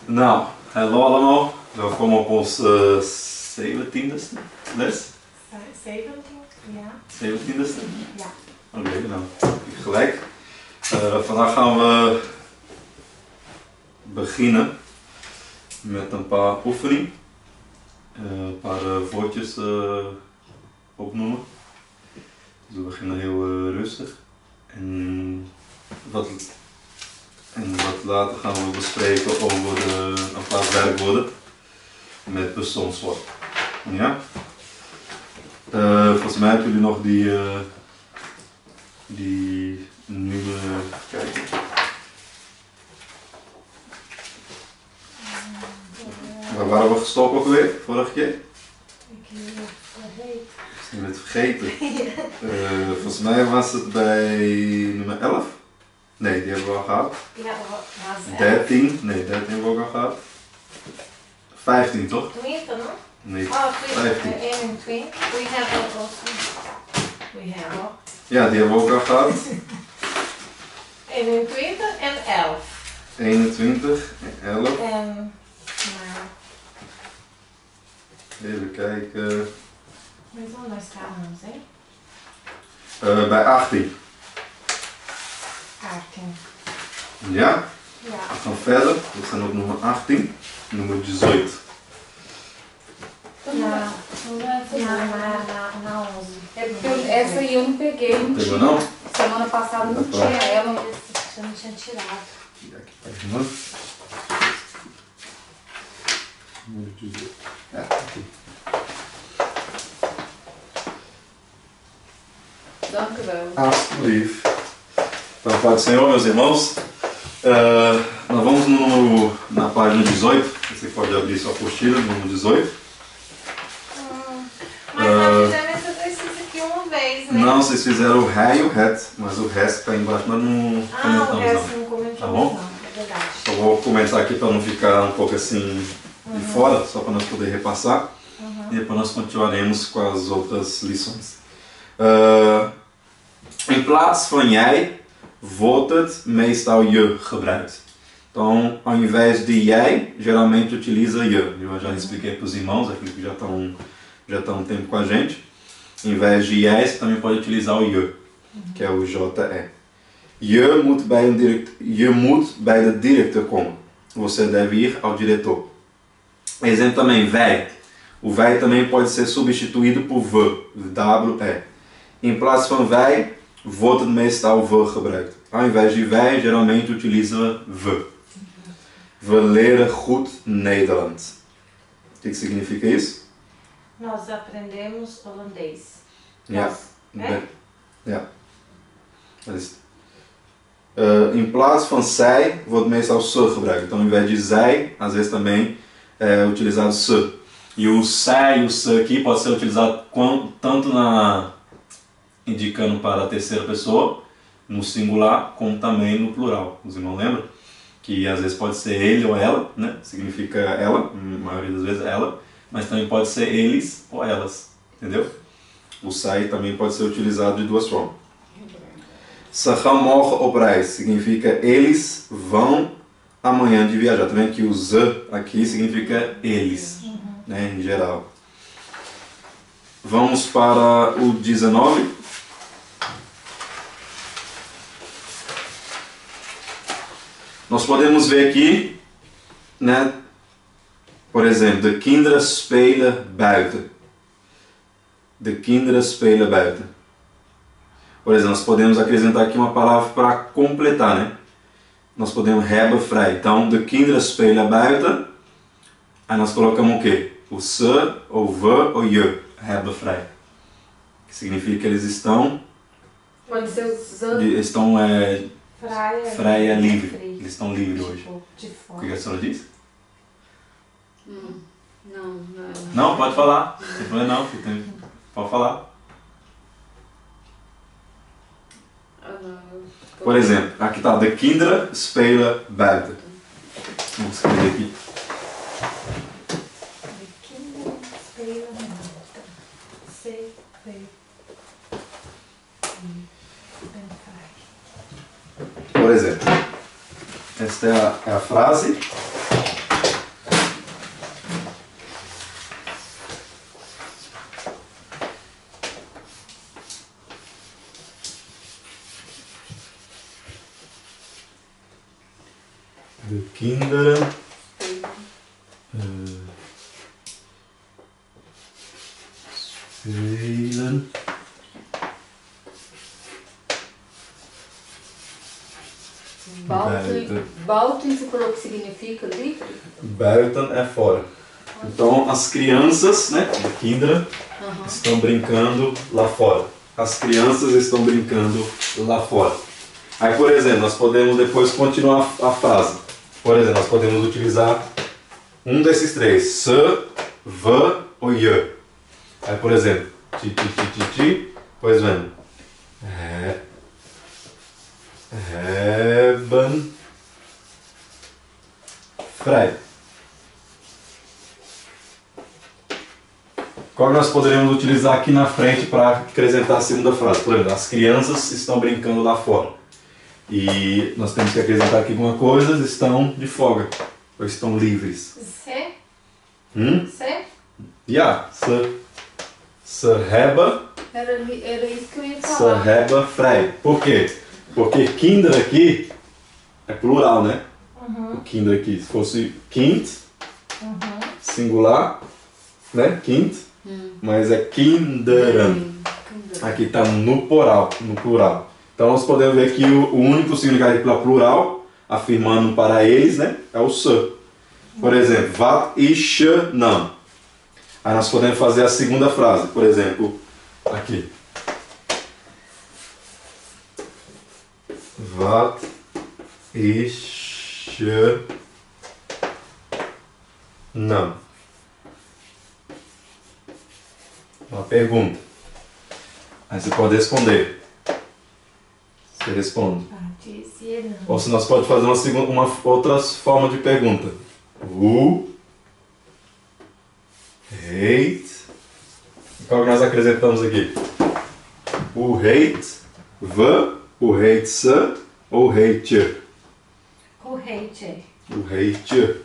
Nou, hallo allemaal. Welkom op ons 17e les. 17, ja. 17e? Ja. Oké, nou, gelijk. Vandaag gaan we beginnen met een paar oefeningen. Een paar woordjes opnoemen. Dus we beginnen heel rustig. En wat later gaan we bespreken over een paar werkwoorden met persoonswoord. Ja? Volgens mij hebben jullie nog die nieuwe. Kijken. Waar waren we gestopt ook weer, vorige keer? Ik heb het Je vergeten. bent vergeten. Volgens mij was het bij nummer 11. Nee, die hebben we al gehad. Ja, was 13. Nee, 13 hebben we ook al gehad. 15 toch? 20, no? Nee, Oh, 15. 21. We have also. We have. Ja, die hebben we ook al gehad. 21 en 11. 21 en 11. En, Even kijken. mas onde nós estávamos, hein? Bij 18. 18. Ja? Ja. We gaan verder. We gaan op nummer 18. Nummer 18. Na 11. É porque essa aí eu não peguei, não Pegou tinha. não? Semana passada não Tá tinha ela. Eu não tinha tirado. E aqui página. Número 18. Aqui. Dank u wel. Alsjeblieft. Para a paz do Senhor, meus irmãos. Nós vamos na página 18. Você pode abrir sua apostila, número 18. Mas nós fizemos esse exercício aqui uma vez, né? Não, vocês fizeram o ré e o reto, mas o resto está embaixo, nós não Ah, o comentamos resto não. não comentamos, Tá bom? não. É verdade. Só vou comentar aqui para não ficar um pouco assim de fora, só para nós poder repassar. E depois nós continuaremos com as outras lições. In plaats van jij wordt het meestal je gebruikt. Então, ao invés de jij, geralmente utiliza je. Eu já expliquei para os irmãos, aqueles que já estão um tempo com a gente. Em vez de jij, você também pode utilizar o je, que é o JE. Je moet bij de directeur komen. Você deve ir ao diretor. Exemplo também, wij. O wij também pode ser substituído por we, WE. Em plaats van wij, wordt het meestal we gebruikt. Ao invés de wij, geralmente utiliza we. We leren goed Nederlands. O que significa isso? Nós aprendemos holandês. Ja. Nós, né? Ja. Dat is het. In plaats van zij wordt meestal se gebruikt. Então, ao invés de zij, às vezes também é utilizado se. E o zij e o se aqui pode ser utilizado tanto indicando para a terceira pessoa, no singular, como também no plural. Os irmãos lembram? Que às vezes pode ser ele ou ela, né? Significa ela, a maioria das vezes ela, mas também pode ser eles ou elas, entendeu? O zij também pode ser utilizado de duas formas. Ze gaan morgen op reis significa eles vão amanhã de viajar. Tá vendo que o ze aqui significa eles, né, em geral. Vamos para o 19. Nós podemos ver aqui, né, por exemplo, de kinderen spelen buiten. De kinderen spelen buiten. Por exemplo, nós podemos acrescentar aqui uma palavra para completar, né? Nós podemos hebben vrij. Então, de kinderen spelen buiten. Aí nós colocamos o quê? O se, ou we, ou je. Hebben vrij. Que significa que eles estão... Pode ser usando. Eles estão Praia livre. Eles estão livres hoje. Tipo, de O fora. que a senhora disse? Não. Não, pode falar. Não tem problema não. Pode falar. Por exemplo, aqui está, de kinderen spelen buiten. Vamos escrever aqui. De kinderen spelen buiten. Sei. Ben vrij. Por exemplo, esta é a frase De kinderen. Spelen. Buiten, você falou que significa livre? Buiten é fora. Então as crianças, né, de kinderen, estão brincando lá fora. As crianças estão brincando lá fora. Aí, por exemplo, nós podemos depois continuar a frase. Por exemplo, nós podemos utilizar um desses três. Se, ve ou je. Aí, por exemplo, ti, pois vem. Hebben vrij. Qual nós poderíamos utilizar aqui na frente para acrescentar a segunda frase? Por exemplo, as crianças estão brincando lá fora. E nós temos que acrescentar aqui alguma coisa, estão de folga. Ou estão livres. Se? Se? Ja, se hebben. Era isso que eu ia Se falar. hebben vrij. Por quê? Porque kinderen aqui é plural, né? O kinderen aqui. Se fosse kind, singular, né? Kind. Mas é kinderen. Aqui está no plural. Então nós podemos ver que o único significado para plural, afirmando para eles, né, é o se. Por exemplo, wat is je naam? Aí nós podemos fazer a segunda frase. Por exemplo, aqui. Wat is je naam? Uma pergunta. Aí você pode responder. Você responde. Ou se nós podemos fazer uma outra forma de pergunta. Hoe heet. Qual que nós acrescentamos aqui? Hoe heet we, hoe heet ze, ou heet je? Hoe heet je? Hoe heet je?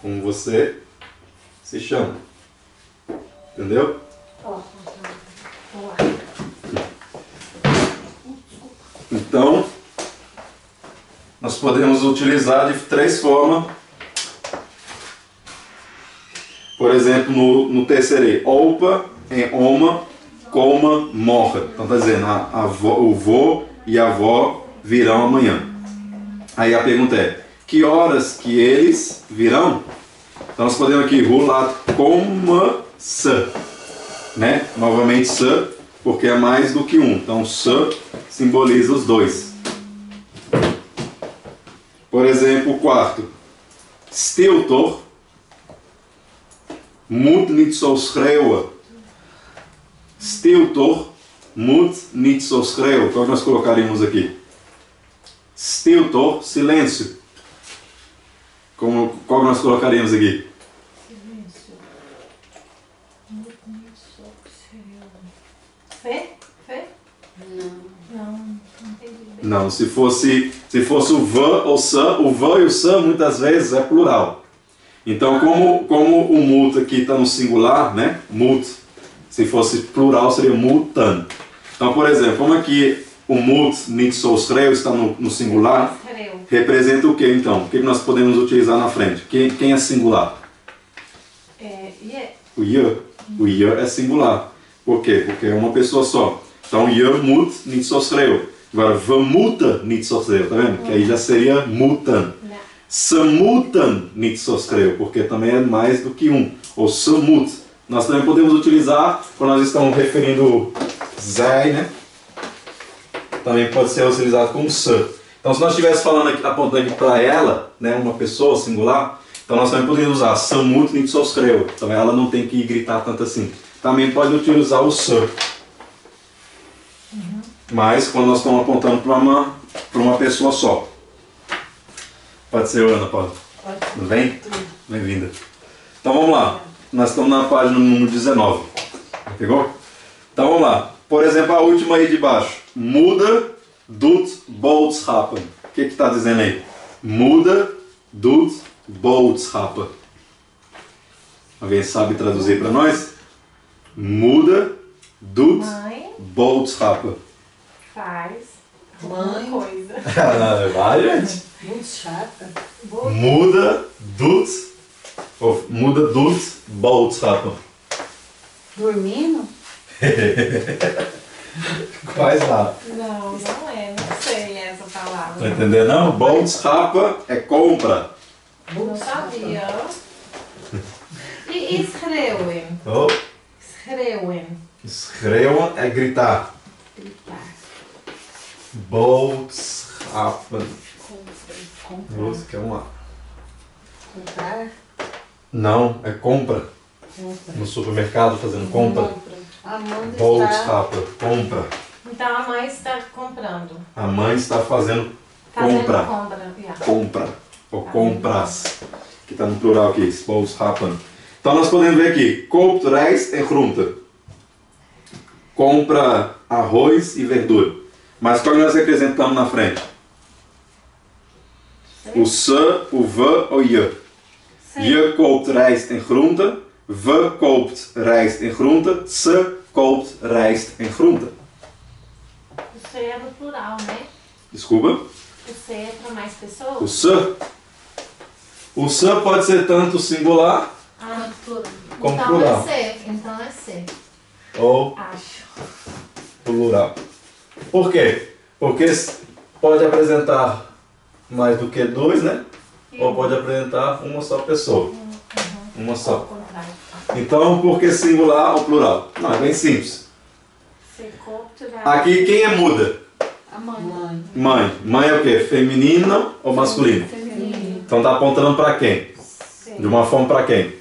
Como você se chama. Entendeu? Então, nós podemos utilizar de três formas. Por exemplo, no terceiro, opa, em oma, coma, morra. Então está dizendo, o vô e a avó virão amanhã. Aí a pergunta é, que horas que eles virão? Então nós podemos aqui rolar coma se, né? Novamente se, porque é mais do que um. Então se simboliza os dois. Por exemplo, o quarto. Stiltor moet niet zo schreeuwen. Stiltor moet niet zo schreeuwen. Qual que nós colocaríamos aqui? Stiltor, silêncio. Qual que nós colocaríamos aqui? Silêncio. Fé? Fé? Não entendi bem. Não, se fosse o van ou san, o van e o san muitas vezes é plural. Então, como o mut aqui está no singular, né? Mut, se fosse plural seria mutan. Então, por exemplo, como aqui o mut niet zo schreeuw está no singular, representa o que então? O que nós podemos utilizar na frente? Quem é singular? O je. O je é singular. Por quê? Porque é uma pessoa só. Então, je moet niet zo schreeuwen. Agora, we moeten niet zo schreeuwen, tá vendo? Que aí já seria mutan. Se moeten niet zo schreeuwen, porque também é mais do que um. Ou se moet. Nós também podemos utilizar, quando nós estamos referindo zij, né? Também pode ser utilizado como se. Então, se nós estivéssemos falando aqui, apontando aqui para ela, né, uma pessoa singular, então nós também podemos usar se moet niet zo schreeuwen. Também ela não tem que gritar tanto assim. Também pode utilizar o se. Mas quando nós estamos apontando para uma pessoa só. Pode ser, Ana Paula? Pode. Tudo bem? Bem-vinda. Então vamos lá. Nós estamos na página número 19. Pegou? Então vamos lá. Por exemplo, a última aí de baixo. Muda doet boodschappen. O que está dizendo aí? Muda doet boodschappen. Alguém sabe traduzir para nós? Muda doet boodschappen. Faz Mãe. coisa. Vai, gente. Muito chata. Moeder doet, of moeder doet boodschappen. Dormindo? Quase lá. Não, não é. Não sei essa palavra. Tá entendendo não? Boodschappen é compra. Não sabia. E schreeuwen? Oh, Schreeuwen. schreeuwen é gritar. Gritar. Boodschappen. Comprar. Nossa, que é uma... Comprar. Não, é compra. Compra. No supermercado fazendo compra. Amanda está Boodschappen, compra. Então a mãe está comprando. A mãe está fazendo Fazendo compra. compra. Yeah. Compra. Ou compras. Que está no plural aqui. Boodschappen. Então nós podemos ver aqui. Koopt rijst en groente. Compra arroz e verdura. Mas qual nós representamos na frente? O se, o ve ou je? Je koopt rijst en groente. We koopt rijst en groente. Se koopt rijst en groente. O C é no plural, né? Desculpa. O C é para mais pessoas? O se. O se pode ser tanto singular Ah, plural. como então plural. é C. Então é C. Ou Acho. plural. Por quê? Porque pode apresentar mais do que dois, né? Ou pode apresentar uma só pessoa. Uma Ao só. contrário. Então, por que singular ou plural? Não, é bem simples. C koopt rijst. Aqui, quem é muda? A mãe. Mãe. Mãe é o quê? Feminino ou masculino? Feminino. Então tá apontando para quem? C. De uma forma para quem?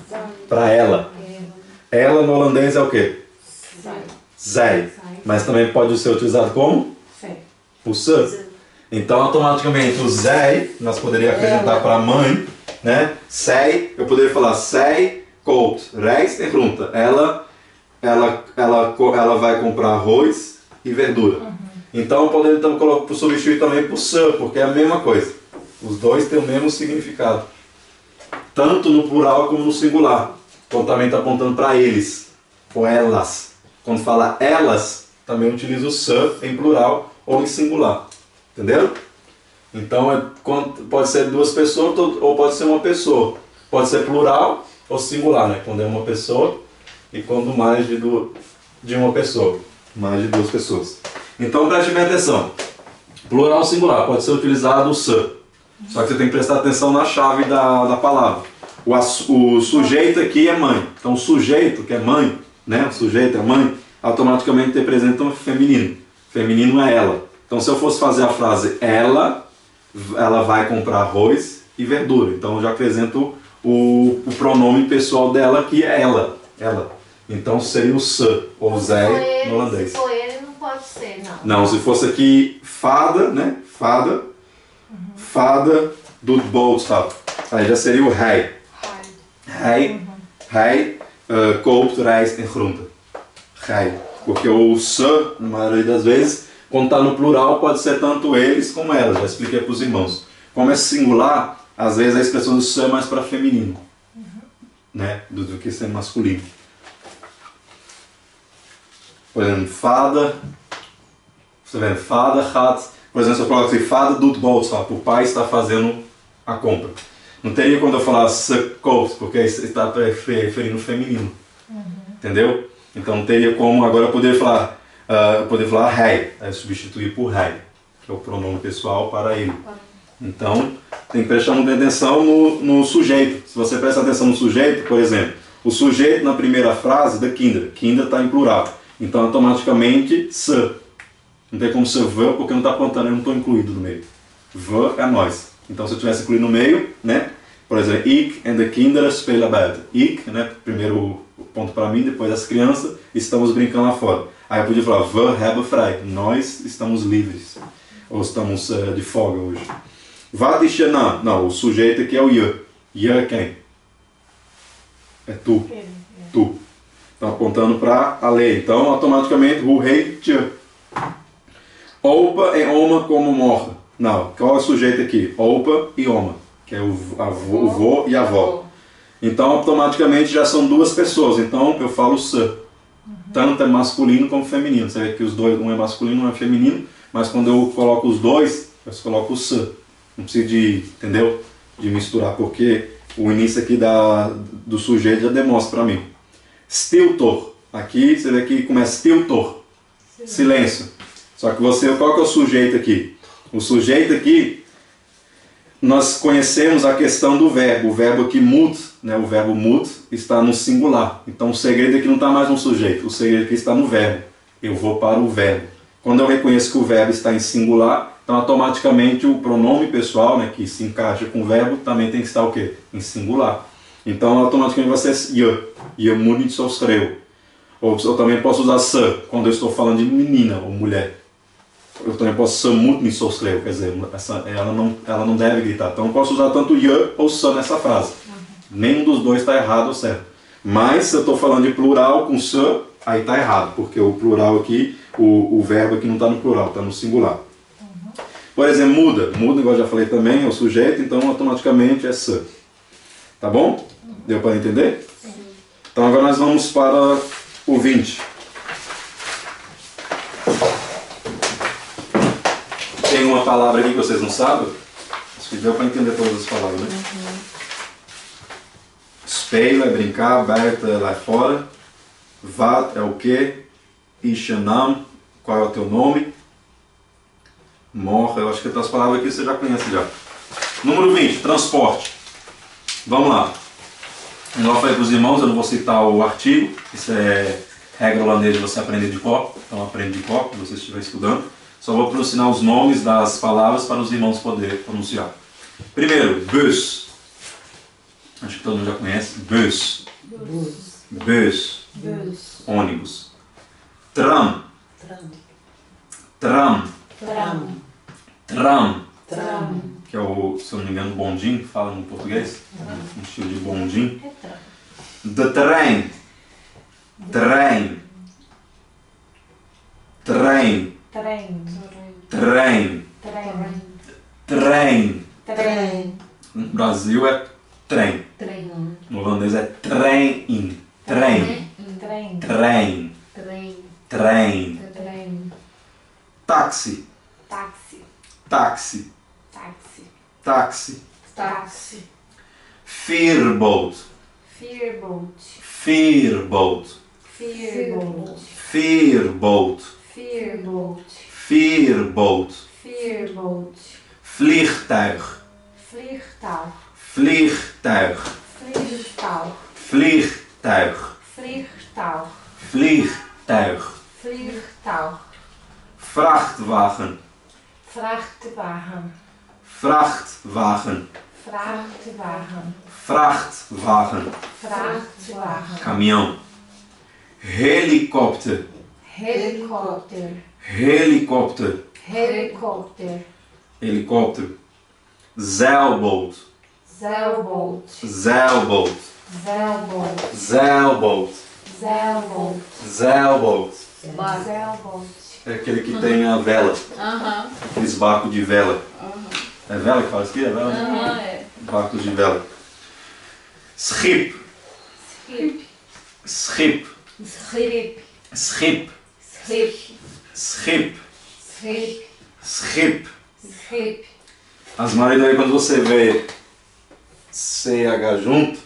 Pra Para ela. Ela no holandês é o quê? Zij. Zij. Mas também pode ser utilizado como? C. O se. Então, automaticamente, o zij, nós poderíamos acrescentar para a mãe, né? Zij, eu poderia falar, zij koopt rijst en groente. Ela vai comprar arroz e verdura. Então, podemos então, substituir também por se, porque é a mesma coisa. Os dois têm o mesmo significado. Tanto no plural como no singular. Então, também está apontando para eles, ou elas. Quando fala elas, também utiliza o se em plural ou em singular. Entenderam? Então, pode ser duas pessoas ou pode ser uma pessoa. Pode ser plural ou singular, né? Quando é uma pessoa e quando mais de uma pessoa. Mais de duas pessoas. Então, preste bem atenção. Plural ou singular, pode ser utilizado o se. Só que você tem que prestar atenção na chave da palavra. O sujeito aqui é mãe. Então, o sujeito, que é mãe, né? O sujeito é mãe, automaticamente representa um feminino. Feminino é ela. Então, se eu fosse fazer a frase ela vai comprar arroz e verdura. Então, eu já apresento o pronome pessoal dela, que é ela. Ela. Então, seria o se, ou zij, no holandês. Se for ele, não pode ser, não. Não, se fosse aqui fada, né? Fada. Fada do boodschap. Aí já seria o hij. Hij koopt rijst en groente. Hij. Porque o se, na maioria das vezes, quando está no plural, pode ser tanto eles como elas. Já expliquei para os irmãos. Como é singular, às vezes a expressão do se é mais para feminino, né? Do que ser masculino. Por exemplo, fada. Você vendo? Fada gaat. Por exemplo, se eu coloco assim, fada doet boodschap. O pai está fazendo a compra. Não teria quando eu falar se koopt, porque está referindo o feminino. Entendeu? Então não teria como. Agora eu poderia falar hij. Aí substituir por hij, que é o pronome pessoal para ele. Então tem que prestar muita atenção no sujeito. Se você presta atenção no sujeito, por exemplo, o sujeito na primeira frase da Kinder. Kinder está em plural. Então automaticamente se. Não tem como ser we, porque não está apontando, eu não estou incluído no meio. We é nós. Então se eu tivesse incluído no meio, né? Por exemplo, ik en de kinderen spelen buiten. Ik, né? Primeiro ponto para mim, depois as crianças, estamos brincando lá fora. Aí eu podia falar, we hebben vrij. Nós estamos livres. Ou estamos de folga hoje. Wat is je naam? Não, o sujeito aqui é o je. Je é quem? É tu. Ele. Tu. Está apontando para a lei. Então, automaticamente, hoe heet je? Opa e oma como morre. Não, qual é o sujeito aqui? Opa e oma, que é o vô e a avó. Então, automaticamente, já são duas pessoas. Então, eu falo se. Tanto é masculino como feminino. Você vê que os dois, um é masculino, um é feminino. Mas quando eu coloco os dois, eu coloco o se. Não precisa de, entendeu? De misturar, porque o início aqui do sujeito já demonstra para mim. Stiltor. Aqui você vê que começa stiltor. Silêncio. Só que qual que é o sujeito aqui? O sujeito aqui, nós conhecemos a questão do verbo. O verbo aqui mut, né? O verbo mut está no singular. Então o segredo aqui não está mais no sujeito. O segredo aqui está no verbo. Eu vou para o verbo. Quando eu reconheço que o verbo está em singular, então automaticamente o pronome pessoal, né, que se encaixa com o verbo, também tem que estar o quê? Em singular. Então automaticamente vai ser je moet só escrevo. Ou eu também posso usar se, quando eu estou falando de menina ou mulher. Eu também posso se muito me só escrevo, quer dizer, ela não deve gritar. Então eu posso usar tanto je ou se nessa frase. Nenhum dos dois está errado ou certo. Mas se eu estou falando de plural com se, aí está errado, porque o plural aqui, o verbo aqui não está no plural, está no singular. Por exemplo, muda, igual eu já falei também, é o sujeito, então automaticamente é se. Tá bom? Deu para entender? Sim. Então agora nós vamos para o 20. Tem uma palavra aqui que vocês não sabem? Acho que deu para entender todas as palavras, né? Espelho é brincar, aberta é lá fora. Vat é o que? Ishanam, qual é o teu nome? Morra, eu acho que as palavras aqui você já conhece já. Número 20, transporte. Vamos lá. Eu falei para os irmãos, eu não vou citar o artigo. Isso é regra holandesa, você aprende de cor. Então aprende de cor, se você estiver estudando. Só vou pronunciar os nomes das palavras para os irmãos poderem pronunciar. Primeiro, bus. Acho que todo mundo já conhece. Bus. Bus. Ônibus. Tram. Tram. Que é o, se eu não me engano, bondim, fala no português. Um estilo de bondim. De trem. Trem. Trem. Trem. Trem. No Brasil é trem. No holandês é trem. Trem. Trem. Trem. Táxi. Táxi. Táxi. Veerboot. Veerboot. Veerboot. Veerboot. Vliegtuig. Vliegtuig. Vliegtuig. Vliegtuig. Vrachtwagen. Vrachtwagen. Vrachtwagen. Caminhão. Helikopter. Helikopter. Helikopter. Zeilboot. Zeilboot. Zeilboot. É aquele que tem a vela. Aqueles barcos de vela. É vela que fala isso aqui? É vela? Barcos de vela. Schip. Schip. Schip. Schip. Schip. As maioria aí, quando você vê CH junto,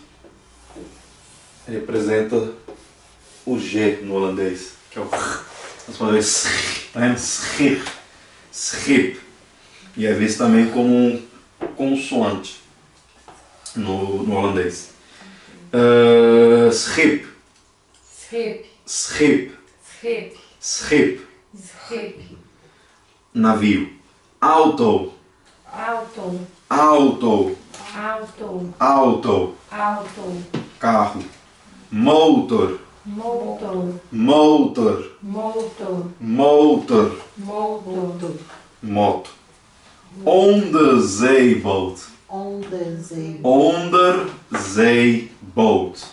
representa o G no holandês, que é o as palavras schip. Schip. E é visto também como um consoante no holandês. Schip. Schip. Navio. Auto. Carro. Motor. Moto. Onderzeeboot. Onderzeeboot.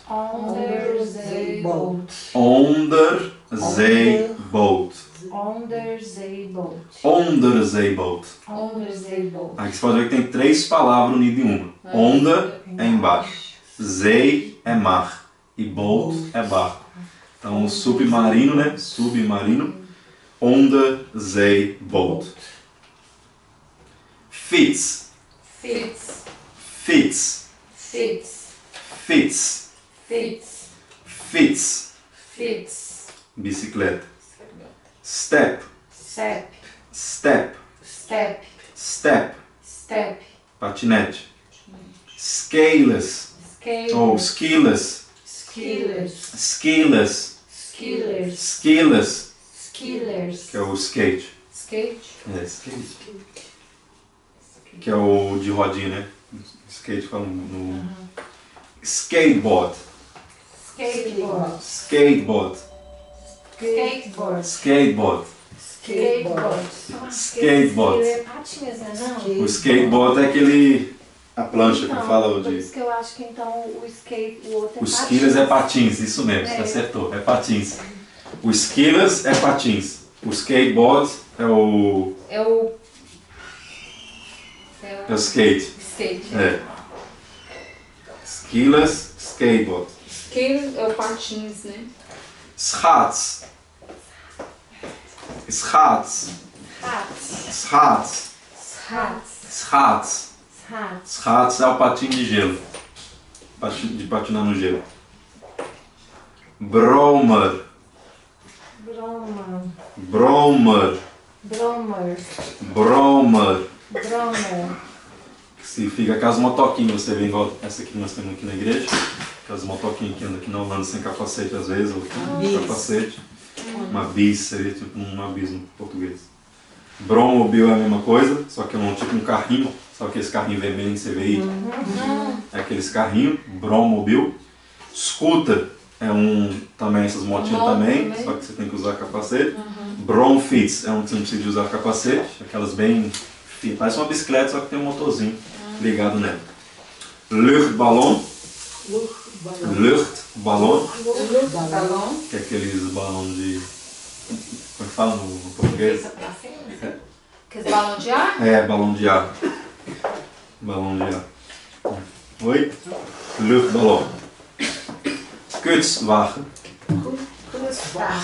Aqui você pode ver que tem 3 palavras unidas em uma. Onder é embaixo. Zee é mar. E boat é barco. Então submarino, né? Submarino. Onderzeeboot. Fiets. Fits. Fits. Fits. Fits. Fits. Fits. Fits. Bicicleta. Step. Step. Step. Step. Step. Step. Patinete. Scaleless. Scale. Ou skiless. Skillers. Skiless. Skillers. Skiless. Skillers. Que é o skate. Skate. É, skate. Que é o de rodinha, né? Skate fala no... Skateboard. Skateboard. Skateboard. Skateboard. Skateboard. Skateboard. Skateboard. É patins, né? Não? O skateboard é aquele... A plancha que fala o Por de... isso que eu acho que então o skate, o outro é O skillers é patins, isso mesmo, você acertou, é patins. O skillers é patins. O skateboard é o... É o É o skate. skate. É. Skillers, skateboard. Skate é o patins, né? Schats. Schats. Hats. Schats. Hats. Schats. Hats. Schats é o patinho de gelo. De patinar no gelo. Bromer. Bromer. Bromer. Bromer. Bromer. Bromer. Se fica aquelas motoquinhas, você vê igual essa aqui que nós temos aqui na igreja. Aquelas motoquinhas que andam aqui na Holanda sem capacete às vezes, ou com capacete. Uma bis, seria tipo uma bis no português. Bromobile é a mesma coisa, só que é tipo um carrinho. Só que esse carrinho vermelho que você vê aí é aqueles carrinhos, Bromobile. Scooter é também essas motinhas também, só que você tem que usar capacete. Bromfits é que você não precisa de usar capacete, aquelas bem... Parece uma bicicleta, só que tem um motorzinho ligado nela. Luchtballon. Luchtballon. Balão. Que é aqueles balões de... Como é que fala no português? Aqueles balão de ar? É, balão de ar. Balão de ar. Oi? Luchtballon. Kutswagen.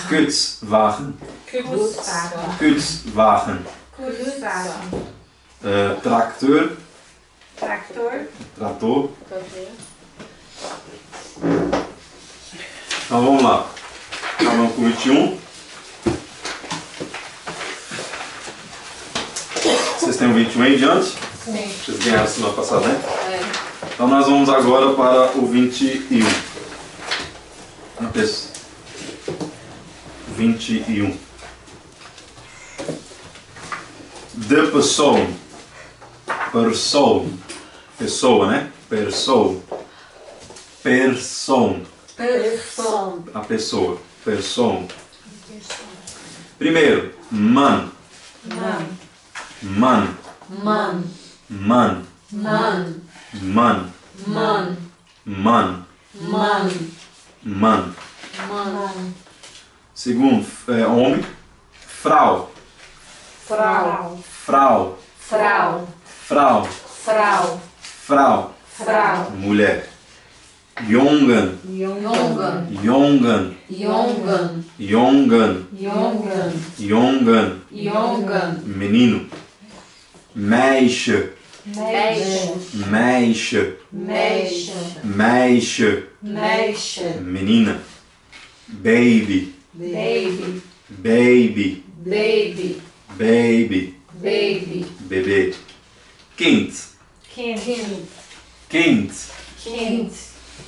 Kutswagen. Kutswagen. Tractor. Tractor. Trator. Então vamos lá. Acabamos com o 21. Vocês têm o 21 aí diante? Sim. Vocês ganharam semana passada, né? Então nós vamos agora para o 21. Uma pessoa. 21. De persoon. Persoon. Pessoa, né? Persoon. Persoon. Person. A pessoa. Persoon. Primeiro, man. Man. Man. Man. Man. Man. Man. Man. Man. Man. Man. Man. Segundo, homem. Frau. Frau. Frau. Frau. Frau. Frau. Frau. Frau. Mulher. Jongen. Jongen. Jongen. Jongen. Jongen. Jongen. Jongen. Jongen. Menino. Meisje. Meisje. Meisje. Meisje. Meisje. Meisje. Menina. Baby. Baby. Baby. Baby. Baby. Baby. Bebê. Kind. Kind. Kind. Kind.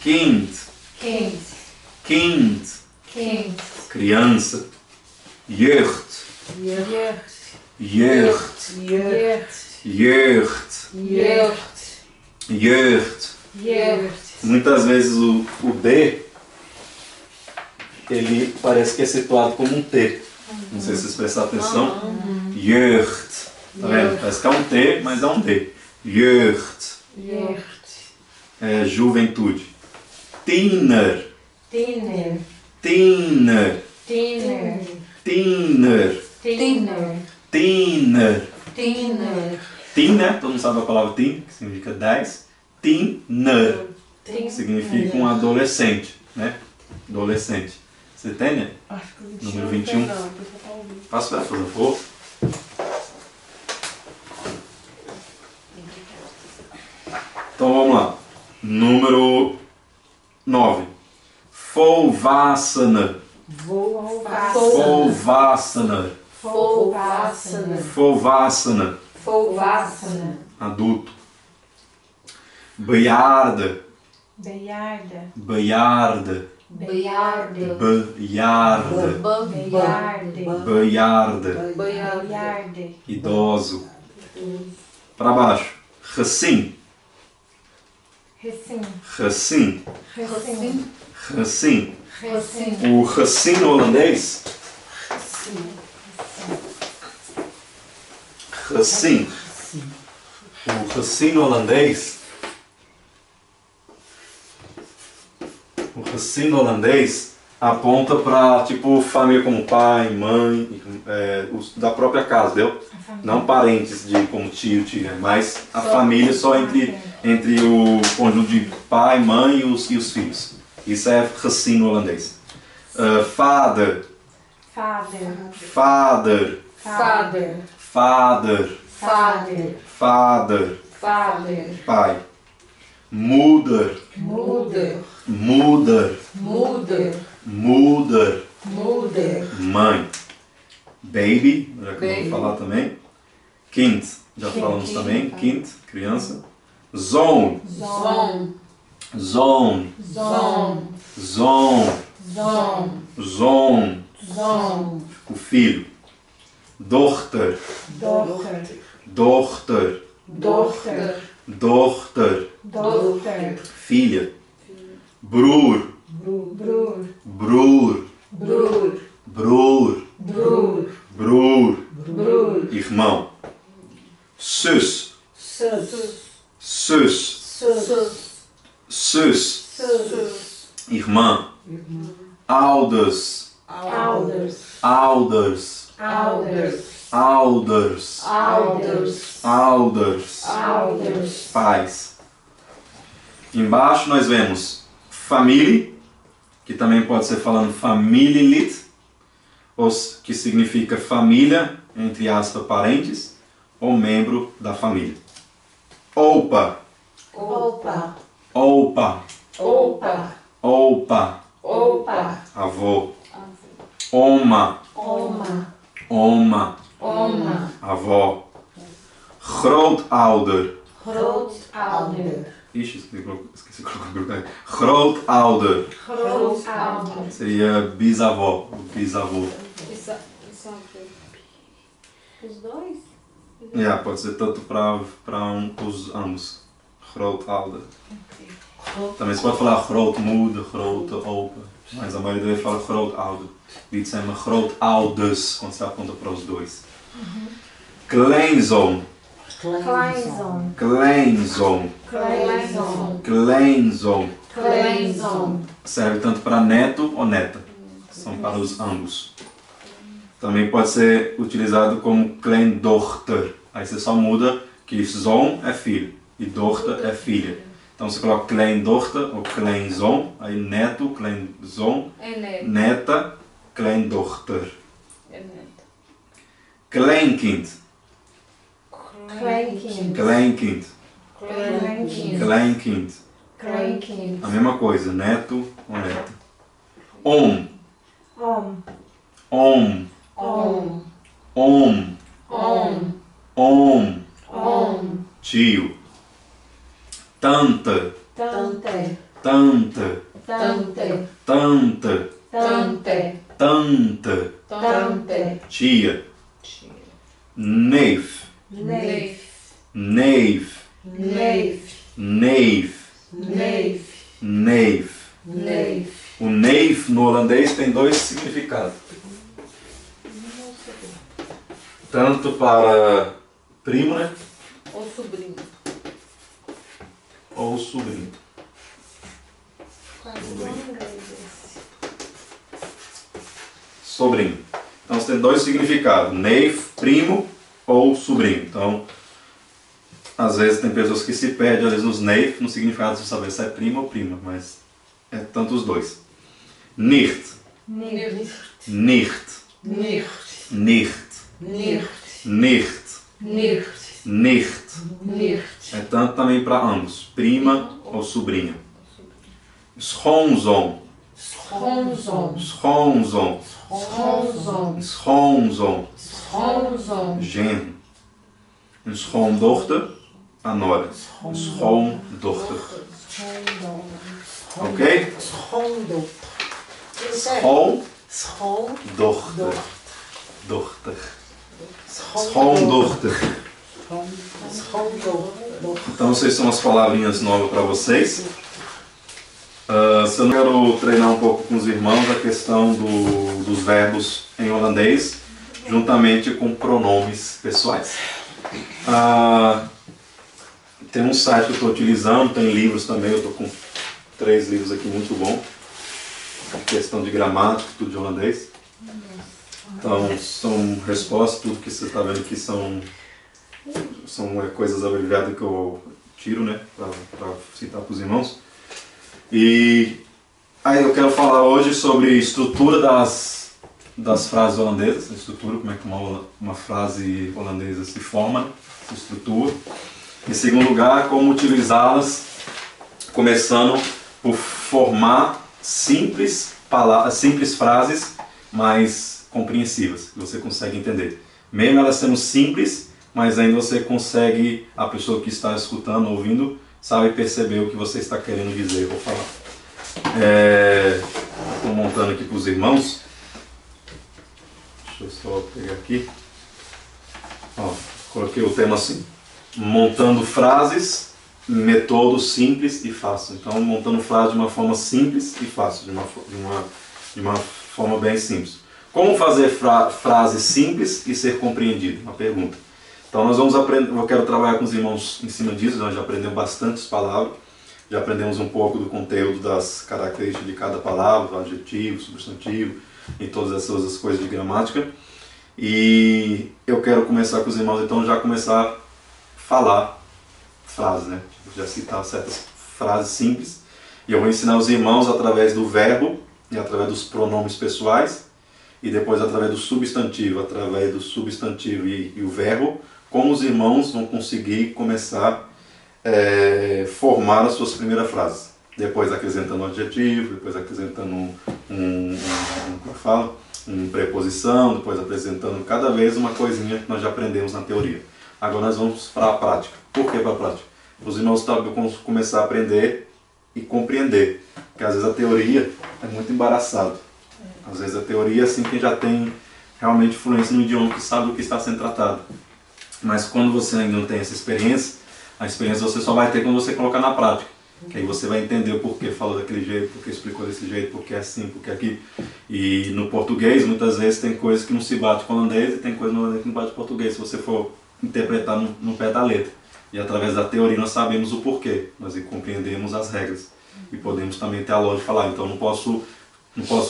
Kind. Kind. Kind. Kind. Criança. Jeugd. Jeugd. Jeugd. Jeugd. Jeugd. Jeugd. Jeugd. Jeugd. Muitas vezes o D, ele parece que é situado como um T. Não sei se vocês prestaram atenção. Jeugd. Tá vendo? Parece que é um T, mas é um D. Jeugd. Jeugd. É juventude. Tiener. Tiener. Tiener. Tiener. Tiener. Tiener. Tiener. Tiener. Tiener, todo mundo sabe a palavra teen, que significa 10. Tiener. Tiener. Significa um adolescente, né? Adolescente. Você tem, né? Número 21. Passa para por favor. Então vamos lá. Número 9. Volwassene. Volwassene. Volwassene. Adulto. Bejaarde. Bejaarde. Bejaarde. Bejaarde. Bejaarde. Bejaarde. Bejaarde. Bejaarde. Idoso. Para baixo. Recém. Recém. Recém. Recém. Recém. Recém. O recém no holandês. Recém. O recém no holandês. O recém no holandês aponta para tipo família como pai, mãe, da própria casa, entendeu? Não parentes de como tio, tia, mas a família só entre o conjunto de pai, mãe e os filhos. Isso é recém no holandês. Vader. Vader. Vader. Vader. Vader. Vader. Vader. Vader. Pai. Moeder. Moeder. Moeder. Moeder. Moeder. Moeder. Mãe. Baby, já que eu Baby. vou falar também. Kind, já falamos Kind. também. Kind, criança. Zoon. Zoon. Zoon. Zoon. Zoon. Zoon. Zoon. Zoon. O filho. Dochter. Dochter. Dochter. Dochter. Dochter. Dochter. Filha. Broer. Broer. Broer. Broer. Broer. Broer. Broer. Broer. Irmão. Zus. Zus. Zus. Zus. Zus. Zus. Irmã. Ouders. Ouders. Ouders. Ouders. Ouders. Ouders. Ouders. Ouders. Pais. Embaixo nós vemos família, que também pode ser falando familielid, que significa família, entre aspas, parentes, ou membro da família. Opa. Opa. Opa. Opa. Opa. Opa. Avô. Oma. Oma. Oma. Oma. Avó. Grootouder. Grootouder. Ixi, esqueci de colocar. Grootouder. Grootouder. Seria bisavó. O bisavô. Isso é os dois? Pode ser tanto para os ambos. Grootouder. Também se pode falar grootmoeder, grootopa. Mas a maioria fala grootouder. Dit zijn mijn grootouders, quando se aponta para os dois. Kleinzoon. Kleinzoon. Kleinzoon. Kleinzoon. Kleinzoon. Kleinzoon. Serve tanto para neto ou neta. São para os ambos. Também pode ser utilizado como kleindochter. Aí você só muda que zoon é filho e dochter é filha. Então você coloca kleindochter ou kleinzoon, aí neto, kleinzoon, É neto. neta, kleindochter. É neto. Kleinkind. Kleinkind. Kleinkind. Kleinkind. Kleinkind. Kleinkind. A mesma coisa, neto ou neta. Oom. Oom. Oom. Oom. Oom. Oom. Oom. Oom. Tio. Tante. Tante. Tante. Tante. Tante. Tante. Tante. Tante. Tia. Neef. Neef. Neef. Neef. Neef. Neef. Neef. Neef. O neef no holandês tem dois significados. Tanto para primo, né? Ou sobrinho. Ou sobrinho. Sobrinho. Então você tem dois significados. Neef, primo ou sobrinho. Então, às vezes tem pessoas que se perdem, às vezes os neef no significado de saber se é primo ou prima, mas é tanto os dois. Nicht. Nicht. Nicht. Nicht. Nicht. Nicht. Nicht. Nicht. nicht. Nicht. É tanto também para ambos, prima ou sobrinha. Schoonzoon. Schoonzoon. Schoonzoon. Schoonzoon. Schoonzoon. Schoonzoon. Genro. Een schoondochter, a nora. Schoondochter. Ok? Schoondochter. Schoondochter. Dochter. Schoondochter. Então, essas são as palavrinhas novas para vocês. Se eu não quero treinar um pouco com os irmãos a questão dos verbos em holandês, juntamente com pronomes pessoais. Tem um site que eu estou utilizando, tem livros também, eu estou com 3 livros aqui muito bons. Questão de gramática, tudo de holandês. Então, são respostas, tudo que você está vendo aqui são coisas abreviadas que eu tiro, né, para citar para os irmãos. E aí eu quero falar hoje sobre a estrutura das frases holandesas, a estrutura, como é que uma frase holandesa se forma, né, se estrutura. Em segundo lugar, como utilizá-las, começando por formar simples frases, mas compreensivas, que você consegue entender. Mesmo elas sendo simples, mas ainda você consegue, a pessoa que está escutando, ouvindo, sabe perceber o que você está querendo dizer ou falar. Estou montando aqui para os irmãos. Deixa eu só pegar aqui. Ó, coloquei o tema assim: montando frases, método simples e fácil. Então, montando frases de uma forma simples e fácil, de uma forma bem simples. Como fazer frases simples e ser compreendido? Uma pergunta. Então nós vamos aprender, eu quero trabalhar com os irmãos em cima disso, nós já aprendemos bastantes palavras, já aprendemos um pouco do conteúdo das características de cada palavra, adjetivo, substantivo e todas essas coisas de gramática. E eu quero começar com os irmãos, então já começar a falar frases, né? Já citar certas frases simples. E eu vou ensinar os irmãos através do verbo e através dos pronomes pessoais e depois através do substantivo e o verbo, como os irmãos vão conseguir começar a formar as suas primeiras frases. Depois acrescentando um adjetivo, depois acrescentando uma preposição, depois apresentando cada vez uma coisinha que nós já aprendemos na teoria. Agora nós vamos para a prática. Por que para a prática? Os irmãos vão começar a aprender e compreender. Porque às vezes a teoria é muito embaraçado. Às vezes a teoria é assim quem já tem realmente fluência no idioma, que sabe o que está sendo tratado. Mas quando você ainda não tem essa experiência, a experiência você só vai ter quando você colocar na prática. Que aí você vai entender o porquê falou daquele jeito, porquê explicou desse jeito, porquê é assim, porquê é aqui. E no português, muitas vezes tem coisas que não se bate com o holandês e tem coisas no holandês que não bate com o português, se você for interpretar no pé da letra. E através da teoria nós sabemos o porquê, nós compreendemos as regras. E podemos também ter a lógica de falar, então não posso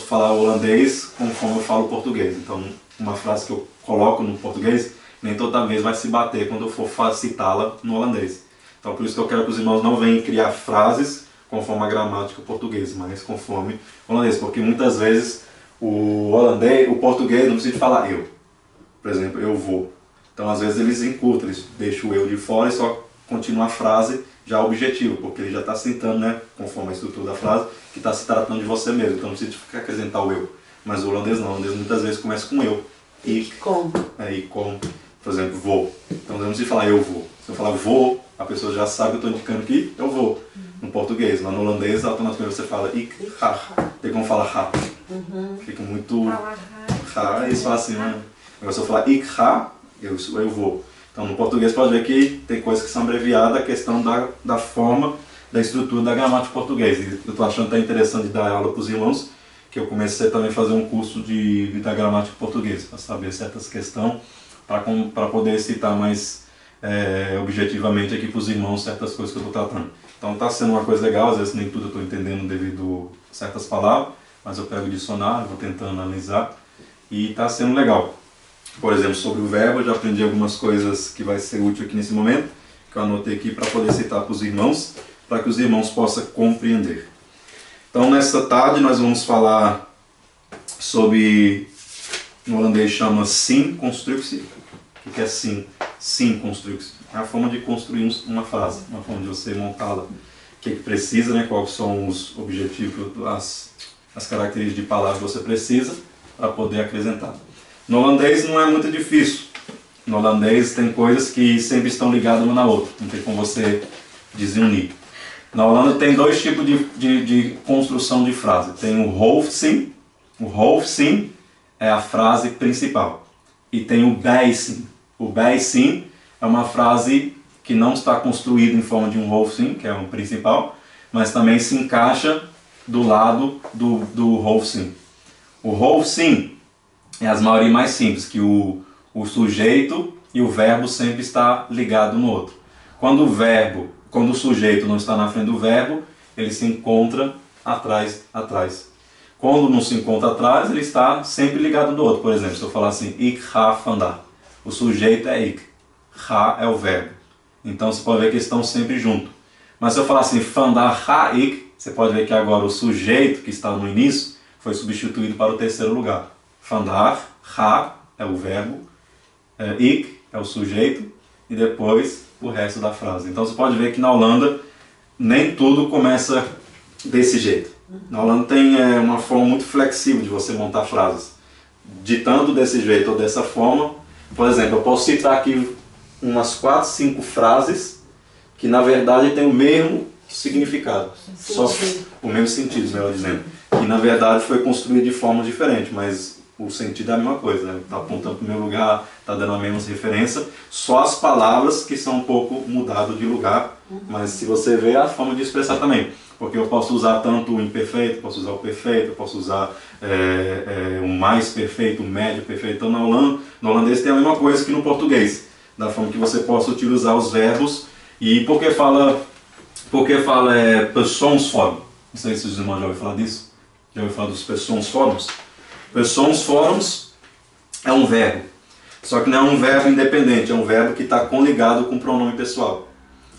falar holandês conforme eu falo português. Então uma frase que eu coloco no português, nem toda vez vai se bater quando eu for citá-la no holandês. Então por isso que eu quero que os irmãos não venham criar frases conforme a gramática portuguesa, mas conforme o holandês. Porque muitas vezes o português não precisa falar eu. Por exemplo, eu vou. Então às vezes eles encurtam, eles deixam o eu de fora e só continua a frase já objetivo, porque ele já está citando, né, conforme a estrutura da frase, que está se tratando de você mesmo. Então não precisa ficar acrescentar o eu. Mas o holandês não, o holandês muitas vezes começa com eu. E com. Por exemplo, vou. Então não precisa falar eu vou. Se eu falar vou, a pessoa já sabe que eu estou indicando que eu vou. No português, mas no holandês, automaticamente você fala ik ga. Tem como falar ha. Fica muito ha. Eles falam assim, né? Agora se eu falar ik ga, eu vou. Então no português pode ver que tem coisas que são abreviadas, a questão da forma, da estrutura da gramática portuguesa. E eu estou achando até interessante dar aula para os irmãos, que eu comecei também a fazer um curso da gramática portuguesa, para saber certas questões, para poder citar mais objetivamente aqui para os irmãos certas coisas que eu estou tratando. Então está sendo uma coisa legal, às vezes nem tudo eu estou entendendo devido a certas palavras, mas eu pego o dicionário, vou tentando analisar e está sendo legal. Por exemplo, sobre o verbo, eu já aprendi algumas coisas que vai ser útil aqui nesse momento, que eu anotei aqui para poder citar para os irmãos, para que os irmãos possam compreender. Então nessa tarde nós vamos falar sobre, no holandês chama sim constructie. O que é sim? Sim constructie. é a forma de construir uma frase, uma forma de você montá-la. O que precisa, né? Quais são os objetivos, as características de palavra que você precisa para poder acrescentar. No holandês não é muito difícil. No holandês tem coisas que sempre estão ligadas uma na outra, não tem como você desunir. Na Holanda tem dois tipos de construção de frase. Tem o hoofdzin. O hoofdzin é a frase principal. E tem o bijzin. O bijzin é uma frase que não está construída em forma de um hoofdzin, que é um principal, mas também se encaixa do lado do hoofdzin. O hoofdzin é as maioria mais simples, que o sujeito e o verbo sempre está ligado no outro. Quando o sujeito não está na frente do verbo, ele se encontra atrás. Quando não se encontra atrás, ele está sempre ligado do outro. Por exemplo, se eu falar assim, ik ga vandaag, o sujeito é ik, ga é o verbo. Então você pode ver que eles estão sempre juntos. Mas se eu falar assim, vandaag ga ik, você pode ver que agora o sujeito que está no início foi substituído para o terceiro lugar. Vandaag, ga é o verbo, ik é o sujeito e depois o resto da frase. Então você pode ver que na Holanda nem tudo começa desse jeito. Na Holanda tem uma forma muito flexível de você montar frases. Ditando desse jeito ou dessa forma, por exemplo, eu posso citar aqui umas 4, 5 frases que na verdade têm o mesmo significado. Só o mesmo sentido, melhor dizendo. Que na verdade foi construído de forma diferente, mas o sentido é a mesma coisa, né? Está apontando para o mesmo lugar, está dando a mesma referência, só as palavras que são um pouco mudadas de lugar, mas se você vê a forma de expressar também, porque eu posso usar tanto o imperfeito, posso usar o perfeito, eu posso usar o mais perfeito, o médio perfeito. Então no holandês tem a mesma coisa que no português, da forma que você possa utilizar os verbos. E por que fala persoonsvorm? Não sei se os irmãos já ouviram falar disso. Já ouviram falar dos persoonsvorms? Persoonsvorms é um verbo, só que não é um verbo independente, é um verbo que está conligado com o pronome pessoal.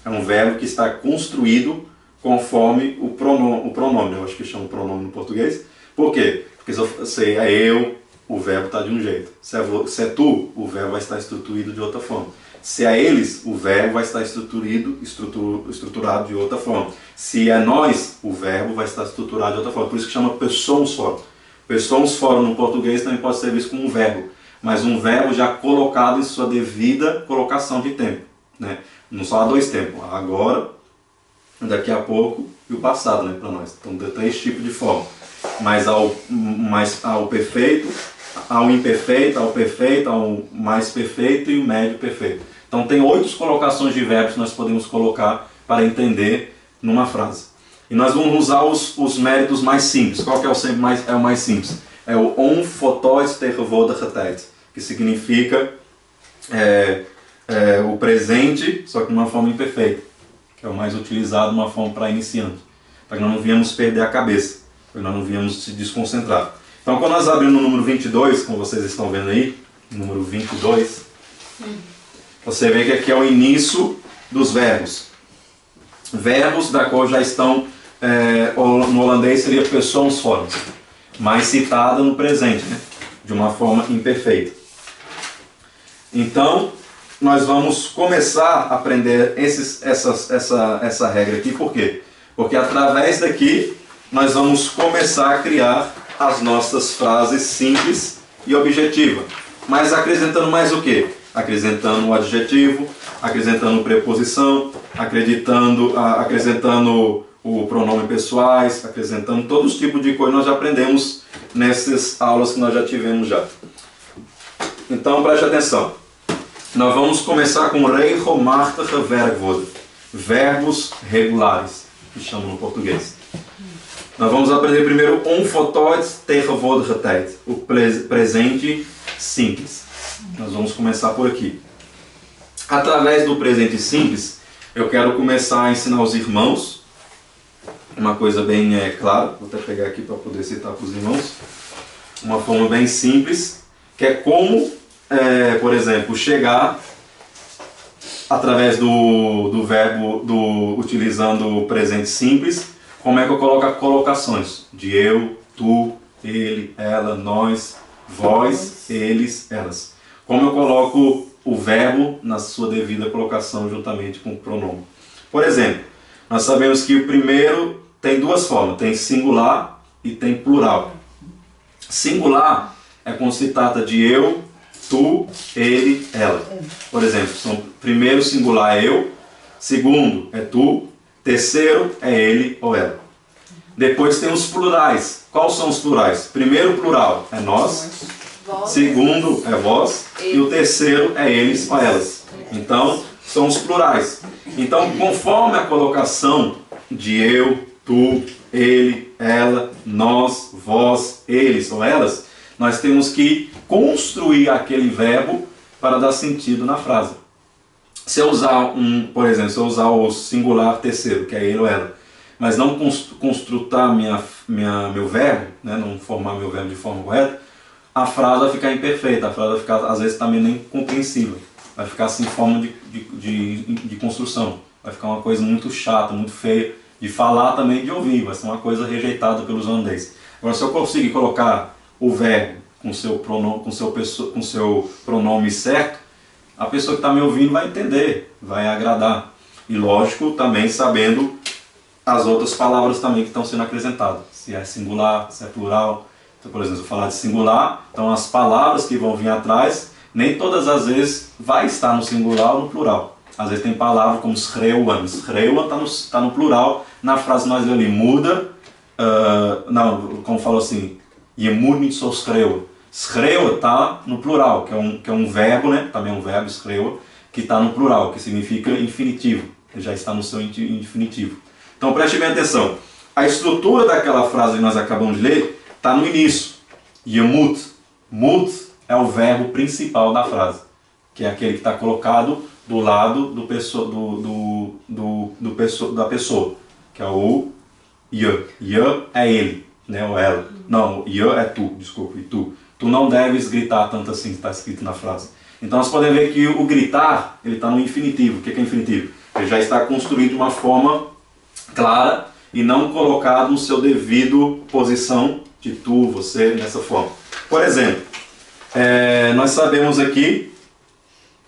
É um verbo que está construído conforme o pronome. Eu acho que chama o pronome no português. Por quê? Porque se é eu, o verbo está de um jeito. Se é tu, o verbo vai estar estruturado de outra forma. Se é eles, o verbo vai estar estruturado de outra forma. Se é nós, o verbo vai estar estruturado de outra forma. Por isso que chama persoonsvorm. Persoonsvorm no português também pode ser visto como um verbo, mas um verbo já colocado em sua devida colocação de tempo, né? Não só há dois tempos, agora, daqui a pouco e o passado, né, para nós. Então tem 3 tipos de forma, mas ao perfeito, ao imperfeito, ao perfeito, ao mais perfeito e o médio perfeito. Então tem 8 colocações de verbos que nós podemos colocar para entender numa frase. E nós vamos usar os métodos mais simples. Qual que é o mais simples? É o onvoltooid tegenwoordige tijd, que significa o presente, só que de uma forma imperfeita, que é o mais utilizado de uma forma para iniciantes, para que nós não venhamos perder a cabeça, para que nós não venhamos se desconcentrar. Então quando nós abrimos no número 22, como vocês estão vendo aí, número 22, você vê que aqui é o início dos verbos. Verbos da qual já estão, no holandês seria persoonsvorms, mas citada no presente, né? De uma forma imperfeita. Então, nós vamos começar a aprender essa regra aqui. Por quê? Porque através daqui, nós vamos começar a criar as nossas frases simples e objetivas. Mas acrescentando mais o quê? Acrescentando o adjetivo, acrescentando preposição, acrescentando o pronome pessoais, acrescentando todos os tipos de coisa que nós já aprendemos nessas aulas que nós já tivemos já. Então preste atenção. Nós vamos começar com regelmatige werkwoorden, verbos regulares, que chamam no português. Nós vamos aprender primeiro onvoltooid tegenwoordige tijd, o presente simples. Nós vamos começar por aqui. Através do presente simples, eu quero começar a ensinar os irmãos uma coisa bem clara. Vou até pegar aqui para poder citar para os irmãos. Uma forma bem simples, que é como, por exemplo, chegar através do verbo, utilizando o presente simples, como é que eu coloco as colocações de eu, tu, ele, ela, nós, vós, eles, elas. Como eu coloco o verbo na sua devida colocação juntamente com o pronome. Por exemplo, nós sabemos que o primeiro tem duas formas, tem singular e tem plural. Singular é quando se trata de eu, tu, ele, ela. Por exemplo, primeiro singular é eu, segundo é tu, terceiro é ele ou ela. Depois tem os plurais. Quais são os plurais? Primeiro plural é nós, segundo é vós e o terceiro é eles ou elas. Então, são os plurais. Então, conforme a colocação de eu, tu, ele, ela, nós, vós, eles ou elas, nós temos que construir aquele verbo para dar sentido na frase. Se eu usar por exemplo, se eu usar o singular terceiro, que é ele ou ela, mas não construtar meu verbo, né, não formar meu verbo de forma correta, a frase vai ficar imperfeita, a frase vai ficar, às vezes, também nem compreensível. Vai ficar assim em forma de construção. Vai ficar uma coisa muito chata, muito feia de falar também, de ouvir. Vai ser uma coisa rejeitada pelos holandeses. Agora, se eu conseguir colocar o verbo com seu pronome certo, a pessoa que está me ouvindo vai entender, vai agradar. E lógico, também sabendo as outras palavras também que estão sendo acrescentadas. Se é singular, se é plural. Então, por exemplo, se eu falar de singular, então as palavras que vão vir atrás, nem todas as vezes vai estar no singular ou no plural. Às vezes tem palavras como schreuan. Schreuan está no plural. Na frase nós lemos ali, muda, como falou assim, je moet niet zo schreeuwen. Schreeuwen está no plural, que é um verbo, né? Também é um verbo, schreeuwen, que está no plural, que significa infinitivo. Ele já está no seu infinitivo. Então preste bem atenção. A estrutura daquela frase que nós acabamos de ler está no início. Je moet. Moet é o verbo principal da frase, que é aquele que está colocado do lado da pessoa, que é o je. Je é ele, né, ou ela. Não, je é tu, desculpa, e tu. Tu não deves gritar tanto assim, está escrito na frase. Então nós podemos ver que o gritar, ele está no infinitivo. O que é infinitivo? Ele já está construído de uma forma clara e não colocado no seu devido posição de tu, você, nessa forma. Por exemplo, nós sabemos aqui,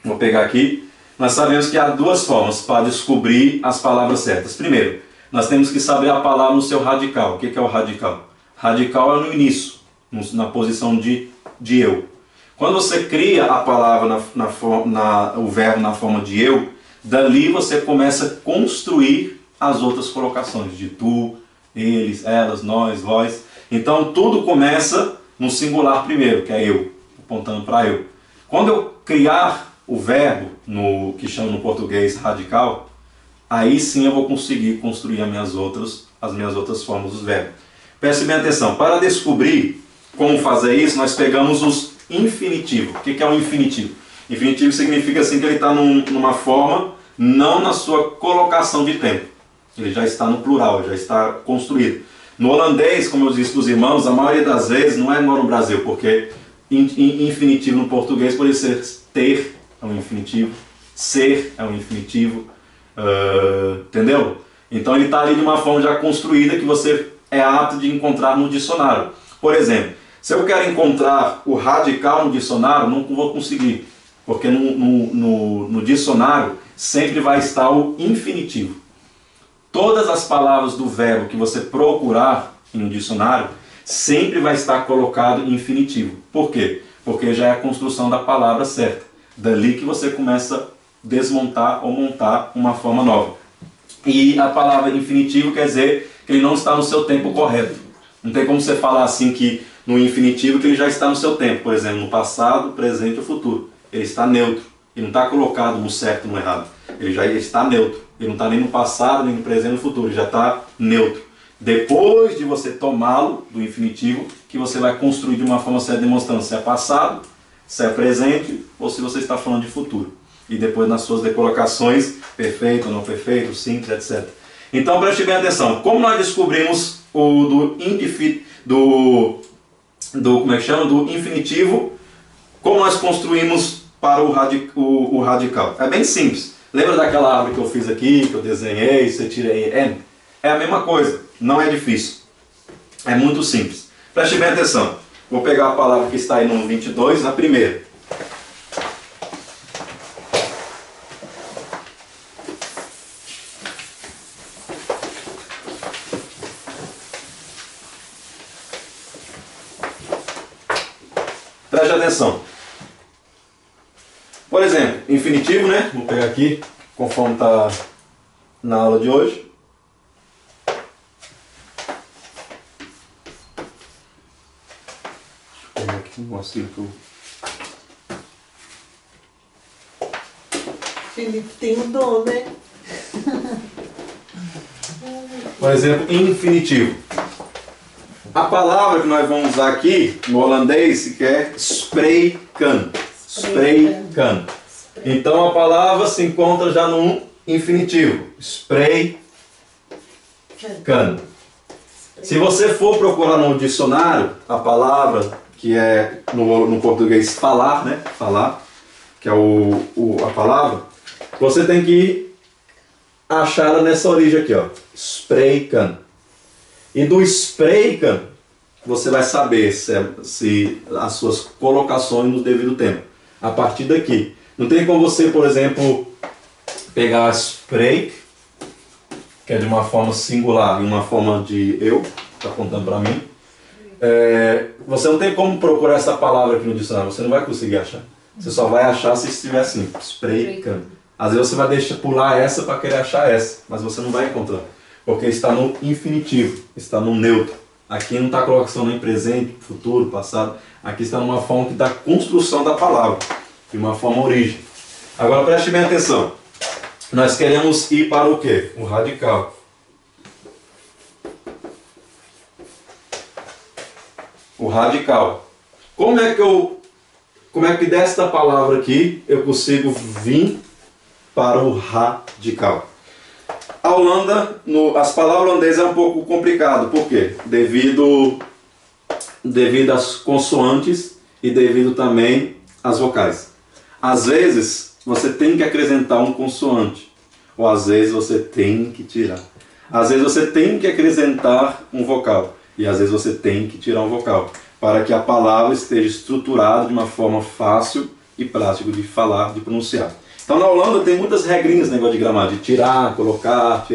vou pegar aqui, nós sabemos que há duas formas para descobrir as palavras certas. Primeiro, nós temos que saber a palavra no seu radical. O que é o radical? Radical é no início, na posição de eu. Quando você cria a palavra, o verbo na forma de eu, dali você começa a construir as outras colocações de tu, eles, elas, nós, vós. Então tudo começa no singular primeiro, que é eu, apontando para eu. Quando eu criar o verbo, que chama no português radical, aí sim eu vou conseguir construir as minhas outras formas dos verbos. Preste bem atenção, para descobrir como fazer isso, nós pegamos os infinitivos. O que é o infinitivo? Infinitivo significa assim que ele está numa forma, não na sua colocação de tempo. Ele já está no plural, já está construído. No holandês, como eu disse para os irmãos, a maioria das vezes não é igual no Brasil, porque infinitivo no português pode ser ter, é um infinitivo, ser é um infinitivo, entendeu? Então ele está ali de uma forma já construída que você é apto de encontrar no dicionário. Por exemplo, se eu quero encontrar o radical no dicionário, não vou conseguir, porque no dicionário sempre vai estar o infinitivo. Todas as palavras do verbo que você procurar em um dicionário, sempre vai estar colocado em infinitivo. Por quê? Porque já é a construção da palavra certa. Dali que você começa a desmontar ou montar uma forma nova. E a palavra infinitivo quer dizer que ele não está no seu tempo correto. Não tem como você falar assim que no infinitivo que ele já está no seu tempo. Por exemplo, no passado, presente ou futuro. Ele está neutro. Ele não está colocado no certo ou no errado. Ele já está neutro. Ele não está nem no passado, nem no presente, nem no futuro. Ele já está neutro. Depois de você tomá-lo do infinitivo, que você vai construir de uma forma certa, demonstrando se é passado, se é presente ou se você está falando de futuro. E depois nas suas decolocações, perfeito ou não perfeito, simples, etc. Então preste bem atenção. Como nós descobrimos o do infinitivo, como nós construímos para o radical? É bem simples. Lembra daquela árvore que eu fiz aqui, que eu desenhei, você tirei N? É a mesma coisa, não é difícil. É muito simples. Preste bem atenção. Vou pegar a palavra que está aí no 22, na primeira. Preste atenção. Por exemplo, infinitivo, né? Vou pegar aqui, conforme está na aula de hoje. Deixa eu pegar aqui um negocinho que eu... Felipe tem um dom, né? Por exemplo, infinitivo. A palavra que nós vamos usar aqui no holandês que é spreken. Spreken. Então a palavra se encontra já no infinitivo. Spreken. Se você for procurar no dicionário a palavra que é no português falar, né? Falar, que é a palavra, você tem que achar ela nessa origem aqui, ó. Spreken. E do spreken você vai saber se as suas colocações no devido tempo. A partir daqui. Não tem como você, por exemplo, pegar spreek, que é de uma forma singular e uma forma de eu, está contando para mim. Você não tem como procurar essa palavra aqui no dicionário, você não vai conseguir achar. Você só vai achar se estiver assim, spreken. Às vezes você vai deixar pular essa para querer achar essa, mas você não vai encontrar. Porque está no infinitivo, está no neutro. Aqui não está a colocação nem presente, futuro, passado. Aqui está numa forma que dá construção da palavra, de uma forma origem. Agora preste bem atenção. Nós queremos ir para o quê? O radical. O radical. Como é que desta palavra aqui eu consigo vir para o radical? A Holanda, as palavras holandesas é um pouco complicado. Por quê? Devido às consoantes e devido também às vocais. Às vezes você tem que acrescentar um consoante, ou às vezes você tem que tirar. Às vezes você tem que acrescentar um vocal e às vezes você tem que tirar um vocal, para que a palavra esteja estruturada de uma forma fácil e prática de falar, de pronunciar. Então na Holanda tem muitas regrinhas no negócio de gramática, de tirar, colocar,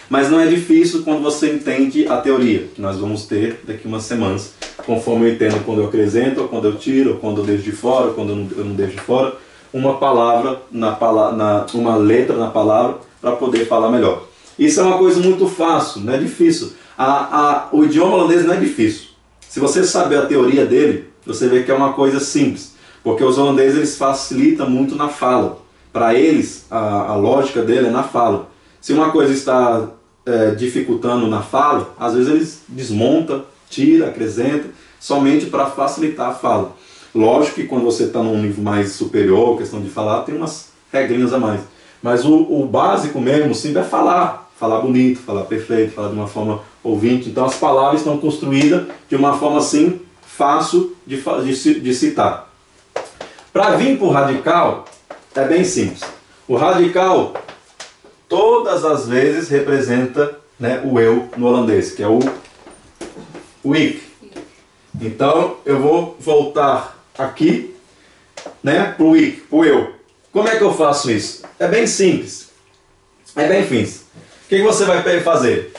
mas não é difícil quando você entende a teoria, que nós vamos ter daqui umas semanas, conforme eu entendo quando eu acrescento, ou quando eu tiro, ou quando eu deixo de fora, ou quando eu não deixo de fora, uma letra na palavra para poder falar melhor. Isso é uma coisa muito fácil, não é difícil. O idioma holandês não é difícil. Se você saber a teoria dele, você vê que é uma coisa simples. Porque os holandeses eles facilitam muito na fala. Para eles, a lógica dele é na fala. Se uma coisa está dificultando na fala, às vezes eles desmontam, tira, acrescenta, somente para facilitar a fala. Lógico que quando você está num nível mais superior, questão de falar, tem umas regrinhas a mais. Mas o básico mesmo, simples, é falar. Falar bonito, falar perfeito, falar de uma forma ouvinte. Então as palavras estão construídas de uma forma assim, fácil de citar. Para vir para o radical, é bem simples. O radical, todas as vezes, representa, né, o eu no holandês, que é o ik. Então, eu vou voltar aqui, né, para o ik, para o eu. Como é que eu faço isso? É bem simples. É bem simples. O que você vai fazer?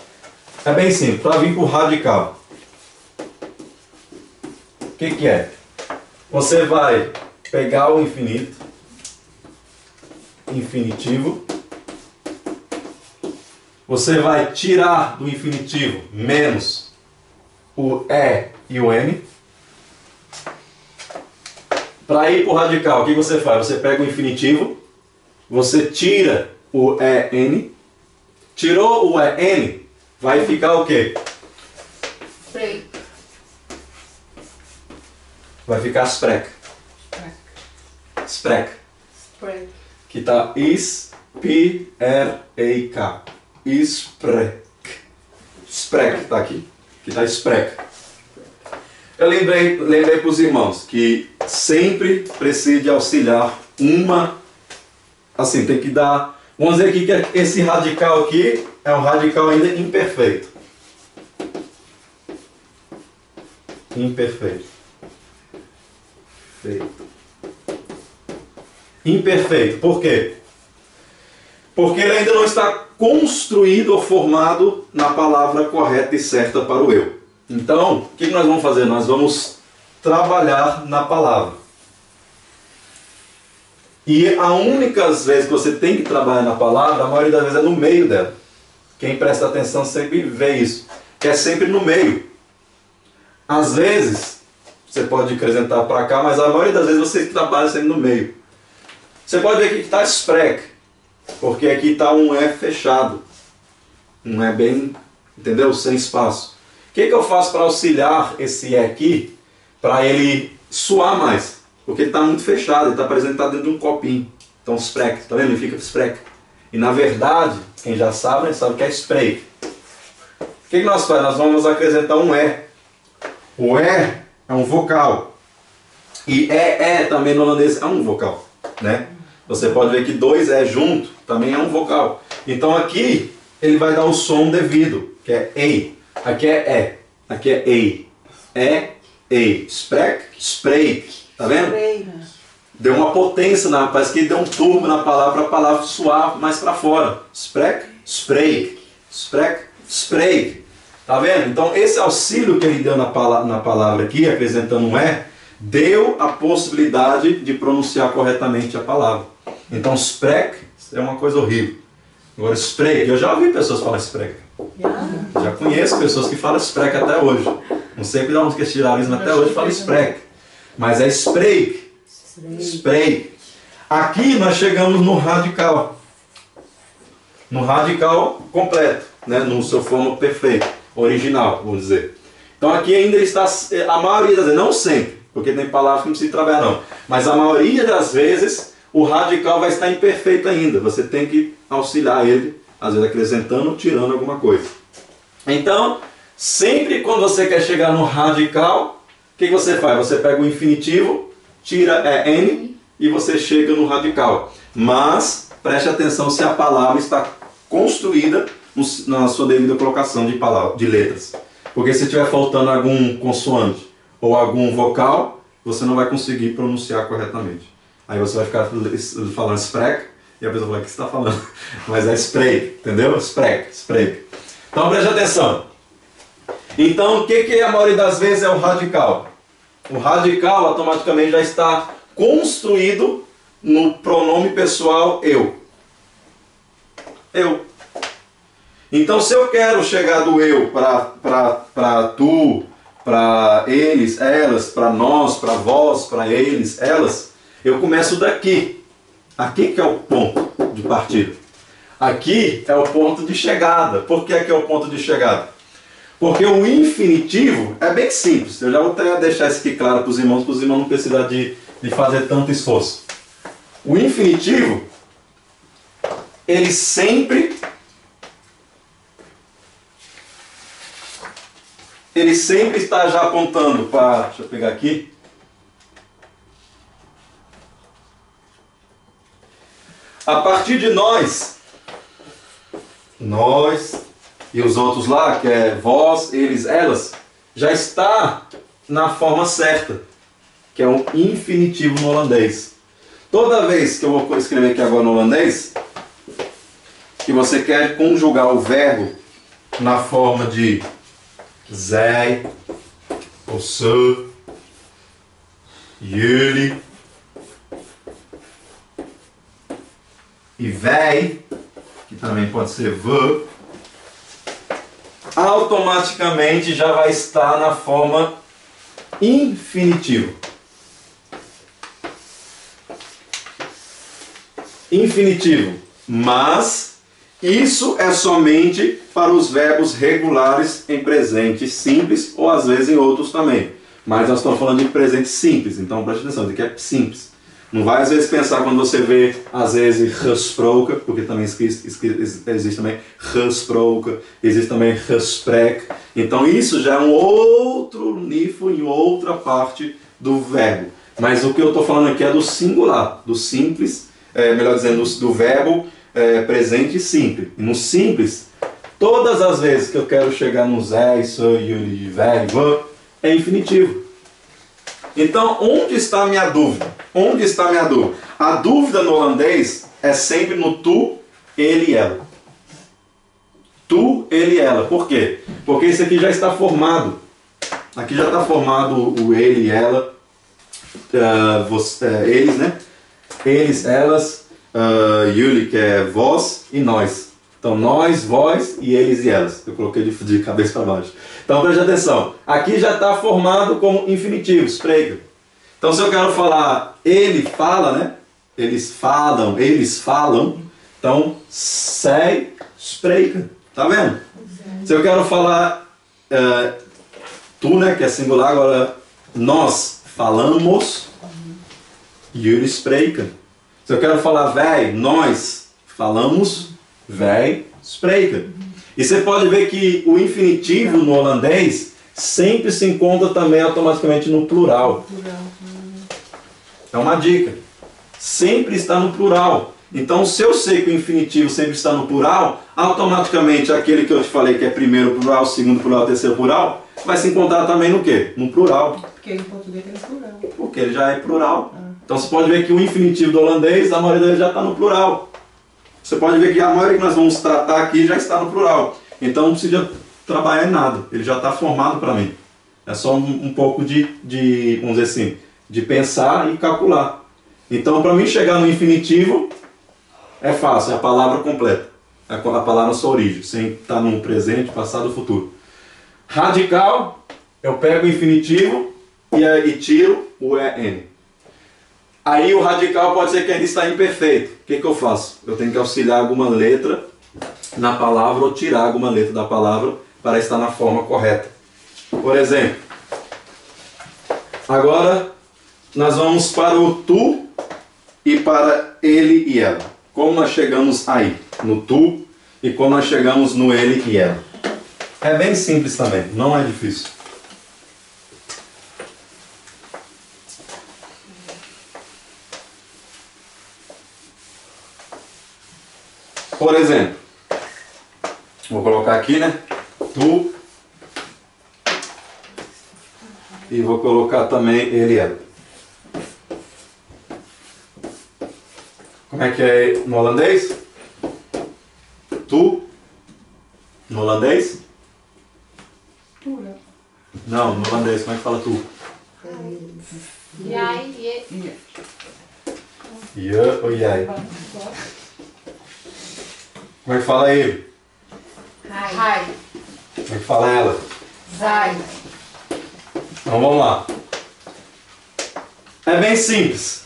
É bem simples. Para vir para o radical, o que é? Você vai pegar o infinitivo, você vai tirar do infinitivo menos o E e o N. Para ir para o radical, o que você faz? Você pega o infinitivo, você tira o EN, tirou o EN, vai ficar o quê? Sprek. Vai ficar sprek. Sprek. Que está S-P-R-E-K. Sprek. Sprek está aqui. Que está sprek. Eu lembrei para os irmãos que sempre precisa de auxiliar uma. Assim, tem que dar. Vamos dizer aqui que esse radical aqui é um radical ainda imperfeito. Imperfeito. Imperfeito. Por quê? Porque ele ainda não está construído ou formado na palavra correta e certa para o eu. Então, o que nós vamos fazer? Nós vamos trabalhar na palavra. E a única vez que você tem que trabalhar na palavra, a maioria das vezes é no meio dela. Quem presta atenção sempre vê isso, que é sempre no meio. Às vezes, você pode acrescentar para cá, mas a maioria das vezes você trabalha sempre no meio. Você pode ver aqui que está sprek, porque aqui está um E fechado. Um E bem, entendeu? Sem espaço. O que eu faço para auxiliar esse E aqui, para ele suar mais? Porque ele está muito fechado, ele está apresentado dentro de um copinho. Então, sprek, tá vendo? Ele fica sprek. E na verdade, quem já sabe, sabe que é spray. O que nós fazemos? Nós vamos acrescentar um E. O E é um vocal. E também no holandês é um vocal, né? Você pode ver que dois E junto também é um vocal. Então aqui ele vai dar o som devido, que é E. Aqui é E. Aqui é E. E. Sprek, spray. Tá vendo? Deu uma potência, parece que deu um turbo na palavra para a palavra suar mais para fora. Sprek, spray. Sprek, spray. Tá vendo? Então esse auxílio que ele deu na palavra aqui, acrescentando um E, deu a possibilidade de pronunciar corretamente a palavra. Então sprek é uma coisa horrível. Agora spray, eu já ouvi pessoas falar sprek. Já conheço pessoas que falam sprek até hoje. Não sei de onde que eles tiraram isso, mas até hoje falam sprek. Mas é spray. Spray. Aqui nós chegamos no radical. No radical completo, né? No seu forma perfeita, original, vamos dizer. Então aqui ainda está, a maioria das vezes, não sempre, porque tem palavras que não precisa trabalhar não, mas a maioria das vezes o radical vai estar imperfeito ainda. Você tem que auxiliar ele, às vezes acrescentando ou tirando alguma coisa. Então, sempre quando você quer chegar no radical, o que você faz? Você pega o infinitivo, tira N e você chega no radical. Mas preste atenção se a palavra está construída na sua devida colocação de letras. Porque se estiver faltando algum consoante ou algum vocal, você não vai conseguir pronunciar corretamente. Aí você vai ficar falando sprek e a pessoa vai, o que você está falando? Mas é spray, entendeu? Sprek, spray. Então preste atenção. Então o que a maioria das vezes é o radical? O radical automaticamente já está construído no pronome pessoal eu. Eu. Então se eu quero chegar do eu para tu, para eles, elas, para nós, para vós, para eles, elas, eu começo daqui. Aqui que é o ponto de partida. Aqui é o ponto de chegada. Por que aqui é o ponto de chegada? Porque o infinitivo é bem simples. Eu já vou até deixar isso aqui claro para os irmãos não precisar de fazer tanto esforço. O infinitivo, ele sempre está já apontando para... Deixa eu pegar aqui. A partir de nós e os outros lá, que é vós, eles, elas, já está na forma certa, que é um infinitivo no holandês. Toda vez que eu vou escrever aqui agora no holandês, que você quer conjugar o verbo na forma de zij, você, jullie e wij, que também pode ser we, automaticamente já vai estar na forma infinitivo. Infinitivo. Mas isso é somente para os verbos regulares em presente simples ou às vezes em outros também. Mas nós estamos falando de presente simples, então preste atenção, isso aqui é simples. Não vai às vezes pensar quando você vê, às vezes, gesproken, porque também existe também gesproken, existe também gesprek. Então isso já é um outro nível em outra parte do verbo. Mas o que eu estou falando aqui é do singular, do simples, melhor dizendo, do verbo presente simples. E no simples, todas as vezes que eu quero chegar no zij, sou, jullie, wij, we, é infinitivo. Então, onde está a minha dúvida? Onde está a minha dúvida? A dúvida no holandês é sempre no tu, ele e ela. Tu, ele e ela. Por quê? Porque isso aqui já está formado. aqui já está formado o ele e ela, eles, né? Eles, elas, Yuli, que é vós e nós. Então, nós, vós e eles e elas. Eu coloquei de cabeça para baixo. Então, preste atenção. Aqui já está formado como infinitivo, spreker. Então, se eu quero falar ele fala, né? Eles falam. Então, zij spreken. Tá vendo? Se eu quero falar tu, né? Que é singular, agora nós falamos, jullie spreken. Se eu quero falar wij, nós falamos, wij spreken. E você pode ver que o infinitivo no holandês sempre se encontra também automaticamente no plural. É uma dica. Sempre está no plural. Então, se eu sei que o infinitivo sempre está no plural, automaticamente aquele que eu te falei que é primeiro plural, segundo plural, terceiro plural, vai se encontrar também no quê? No plural. Porque em português tem plural. Porque ele já é plural. Então você pode ver que o infinitivo do holandês, a maioria dele já está no plural. Você pode ver que a maioria que nós vamos tratar aqui já está no plural. Então não precisa trabalhar em nada. Ele já está formado para mim. É só um pouco vamos dizer assim, de pensar e calcular. Então para mim chegar no infinitivo é fácil, é a palavra completa. A palavra sua origem, sem estar no presente, passado, futuro. Radical, eu pego o infinitivo e tiro o EN. Aí o radical pode ser que ainda está imperfeito. O que eu faço? Eu tenho que auxiliar alguma letra na palavra ou tirar alguma letra da palavra para estar na forma correta. Por exemplo, agora nós vamos para o tu e para ele e ela. Como nós chegamos aí? No tu e como nós chegamos no ele e ela. É bem simples também, não é difícil. Por exemplo, vou colocar aqui, né? Tu. E vou colocar também ele e ela. Como é que é no holandês? Tu. No holandês? Plural. Não, no holandês, como é que fala tu? Jij, je. Je ou jij? Como é que fala ele? Hij. Como é que fala ela? Zij. Então vamos lá. É bem simples.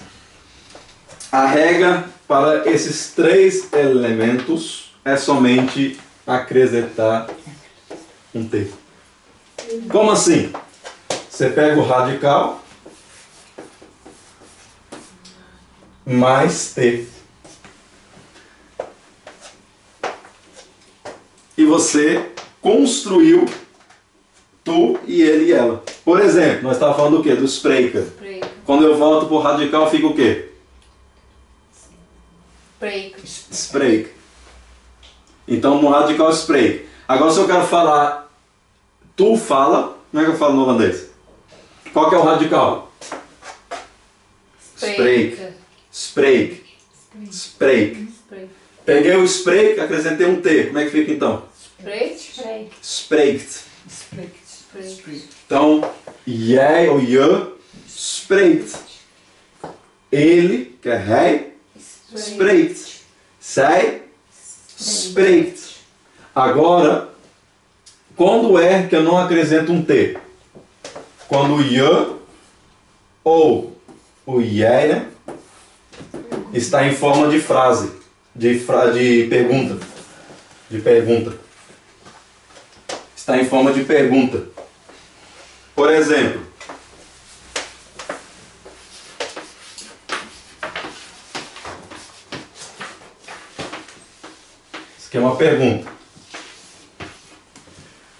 A regra para esses três elementos é somente acrescentar um T. Como assim? Você pega o radical mais T. E você construiu tu e ele e ela. Por exemplo, nós estávamos falando do quê? Do spreker. Spreek. Quando eu volto para o radical, fica o quê? Spreek. Spreek. Então no radical spreek. Agora se eu quero falar tu fala, como é que eu falo no holandês? Qual que é o radical? Spreek. Spreek. Spreek. Spreek. Peguei o spreek, acrescentei um T. Como é que fica então? Spreek. Spreek. Spreekt. Spreek. Então, jij ou je spreekt. Ele, que é hij, spreekt. Zij spreekt. Agora, quando é que eu não acrescento um T? Quando o je ou o jij, né, está em forma de frase, de pergunta. De pergunta. Está em forma de pergunta. Por exemplo, isso aqui é uma pergunta.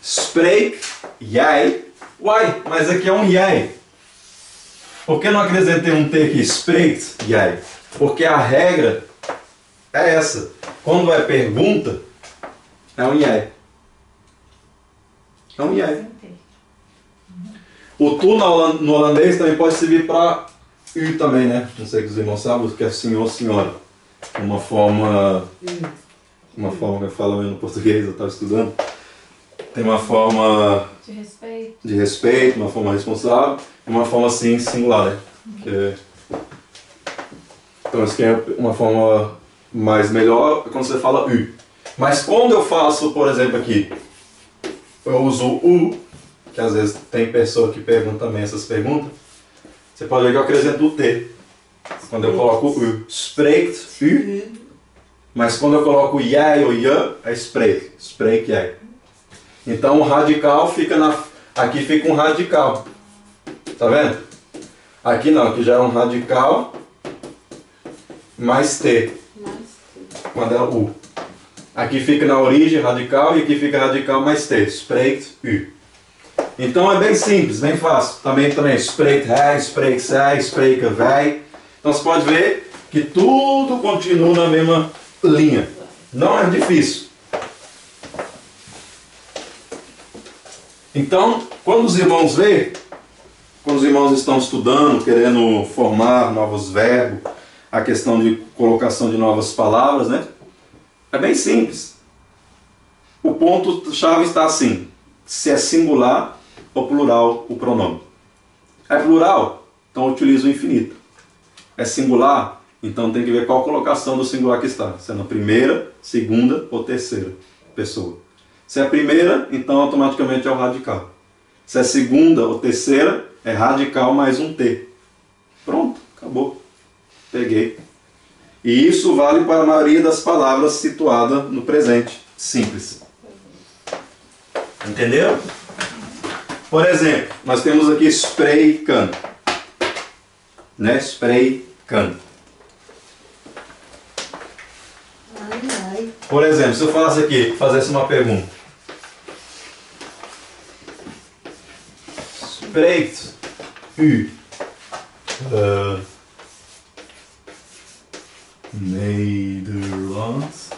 Spreek jij? Uai, mas aqui é um jij. Por que não acrescentei um T aqui? Spreekt jij? Porque a regra é essa. Quando é pergunta, é um jij. É um jij. O tu no holandês também pode servir para u também, né? Não sei se os irmãos sabem, que é senhor, senhora. Uma forma que eu falo no português, eu estava estudando. tem uma forma De respeito. uma forma responsável e uma forma assim singular, né? Então isso aqui é uma forma mais melhor quando você fala U. Mas quando eu faço, por exemplo, aqui, eu uso U, que às vezes tem pessoa que pergunta também essas perguntas, você pode ver que eu acrescento o T. Quando eu coloco U, spreekt U, mas quando eu coloco jij ou je, é spreek, spreek jij. Então o radical fica aqui fica um radical, tá vendo? Aqui não, aqui já é um radical mais T, quando é U. Aqui fica na origem radical e aqui fica radical mais T, spreekt U. Então é bem simples, bem fácil. Também, spreekt hij, spreekt zij, spreken wij. Então você pode ver que tudo continua na mesma linha. Não é difícil. Então, quando os irmãos veem, quando os irmãos estão estudando, querendo formar novos verbos, a questão de colocação de novas palavras, né? É bem simples. O ponto-chave está assim, se é singular ou plural o pronome. É plural, então utiliza o infinito. É singular, então tem que ver qual colocação do singular que está. Se é na primeira, segunda ou terceira pessoa. Se é a primeira, então automaticamente é o radical. Se é segunda ou terceira, é radical mais um T. Pronto, acabou. Peguei. E isso vale para a maioria das palavras situadas no presente simples. Entenderam? Por exemplo, nós temos aqui spreken. Né? Spreken. Por exemplo, se eu falasse aqui, fizesse uma pergunta. Spreekt u Nederlands?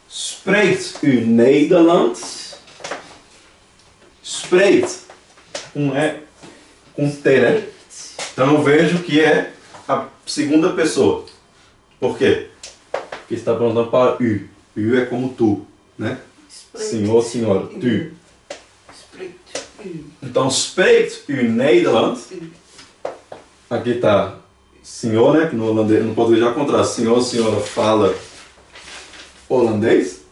Spreekt u Nederlands? Spreekt com T, né? Então eu vejo que é a segunda pessoa. Por quê? Porque está perguntando para U. U é como tu, né? Senhor, senhora, tu. Então, spreekt u Nederlands? Aqui está senhor, né? Que no holandês, no português já é o contrário. Senhor, senhora fala holandês.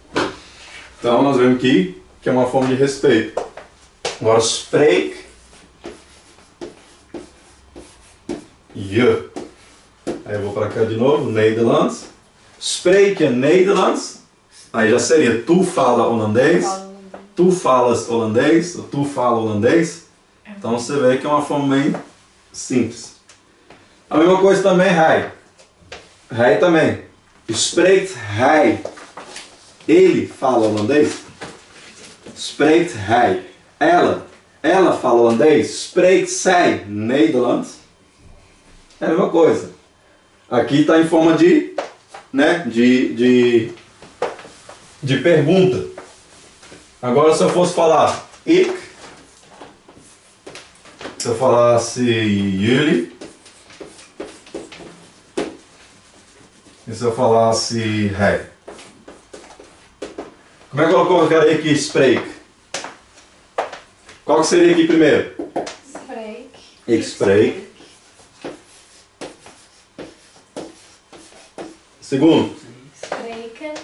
Então nós vemos aqui que é uma forma de respeito. Agora, spreek je. Aí eu vou para cá de novo, Nederlands. Spreken Nederlands. Aí já seria tu fala holandês, tu falas holandês, ou tu fala holandês. Então você vê que é uma forma bem simples. A mesma coisa também, hij. Hij também. Spreekt hij. Ele fala holandês. Spreekt hij. Ela fala holandês. Spreekt zij Nederlands. É a mesma coisa. Aqui está em forma de, né, de pergunta. Agora se eu fosse falar ik, se eu falasse jullie, e se eu falasse hij. Como é que eu colocaria aqui spreek? Qual que seria aqui primeiro? Spreek. Ik spreek. Segundo? Spreken.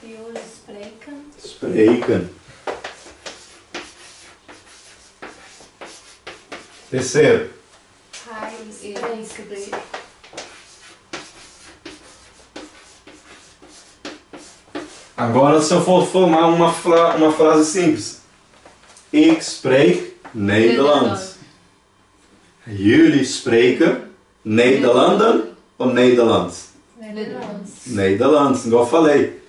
Jullie spreken. Spreken. Terceiro? Hij spreekt. Agora se eu for formar uma frase simples. Ik spreek Nederlands. Jullie spreken Nederlanden ou Nederlands? Nederlands. Nederlands, igual eu falei.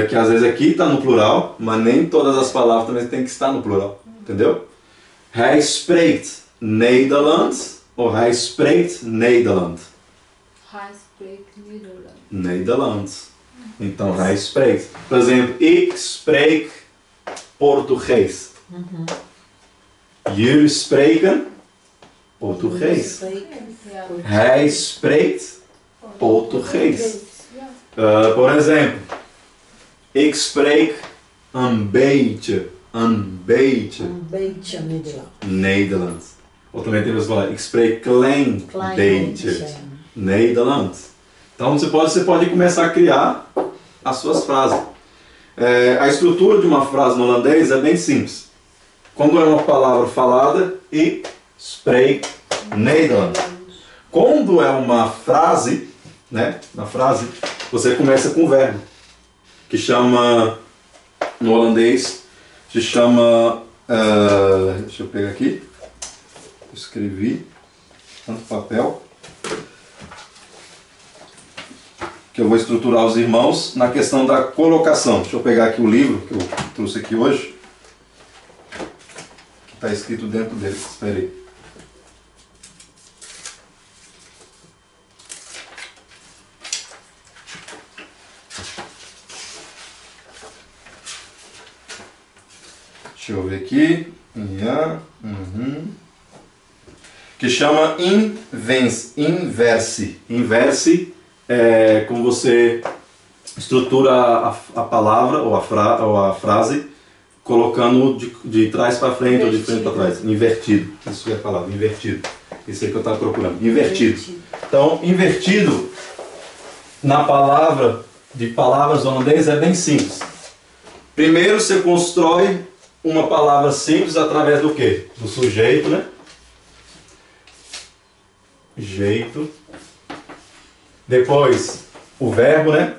Que às vezes aqui está no plural, mas nem todas as palavras também tem que estar no plural. Entendeu? Hij spreekt Nederlands ou hij spreekt Nederland? Hij spreekt Nederlands. Nederlands. Então, hij spreekt. Por exemplo, ik spreek português. Jullie spreken português. Hij spreekt português. Por exemplo, Ik spreek een beetje beetje Nederland. Nederlands. Ou também temos que falar, ik spreek klein beetje Nederlands. Então você pode começar a criar as suas frases. A estrutura de uma frase no holandês é bem simples. Quando é uma palavra falada, ik spreek Nederlands. Quando é uma frase, né, na frase, você começa com o verbo, que chama, no holandês, se chama, deixa eu pegar aqui, escrevi no papel, que eu vou estruturar os irmãos na questão da colocação. Deixa eu pegar aqui o livro que eu trouxe aqui hoje, que está escrito dentro dele. Espera aí. Deixa eu ver aqui. Que chama inverse. Inverse é como você estrutura a palavra ou a frase colocando de trás para frente ou de frente para trás. Invertido. Isso é a palavra, invertido. Isso aí que eu estava procurando. Invertido. Então, invertido na palavra de palavras holandês é bem simples. Primeiro você constrói uma palavra simples através do quê? Do sujeito, né? Jeito. Depois, o verbo, né?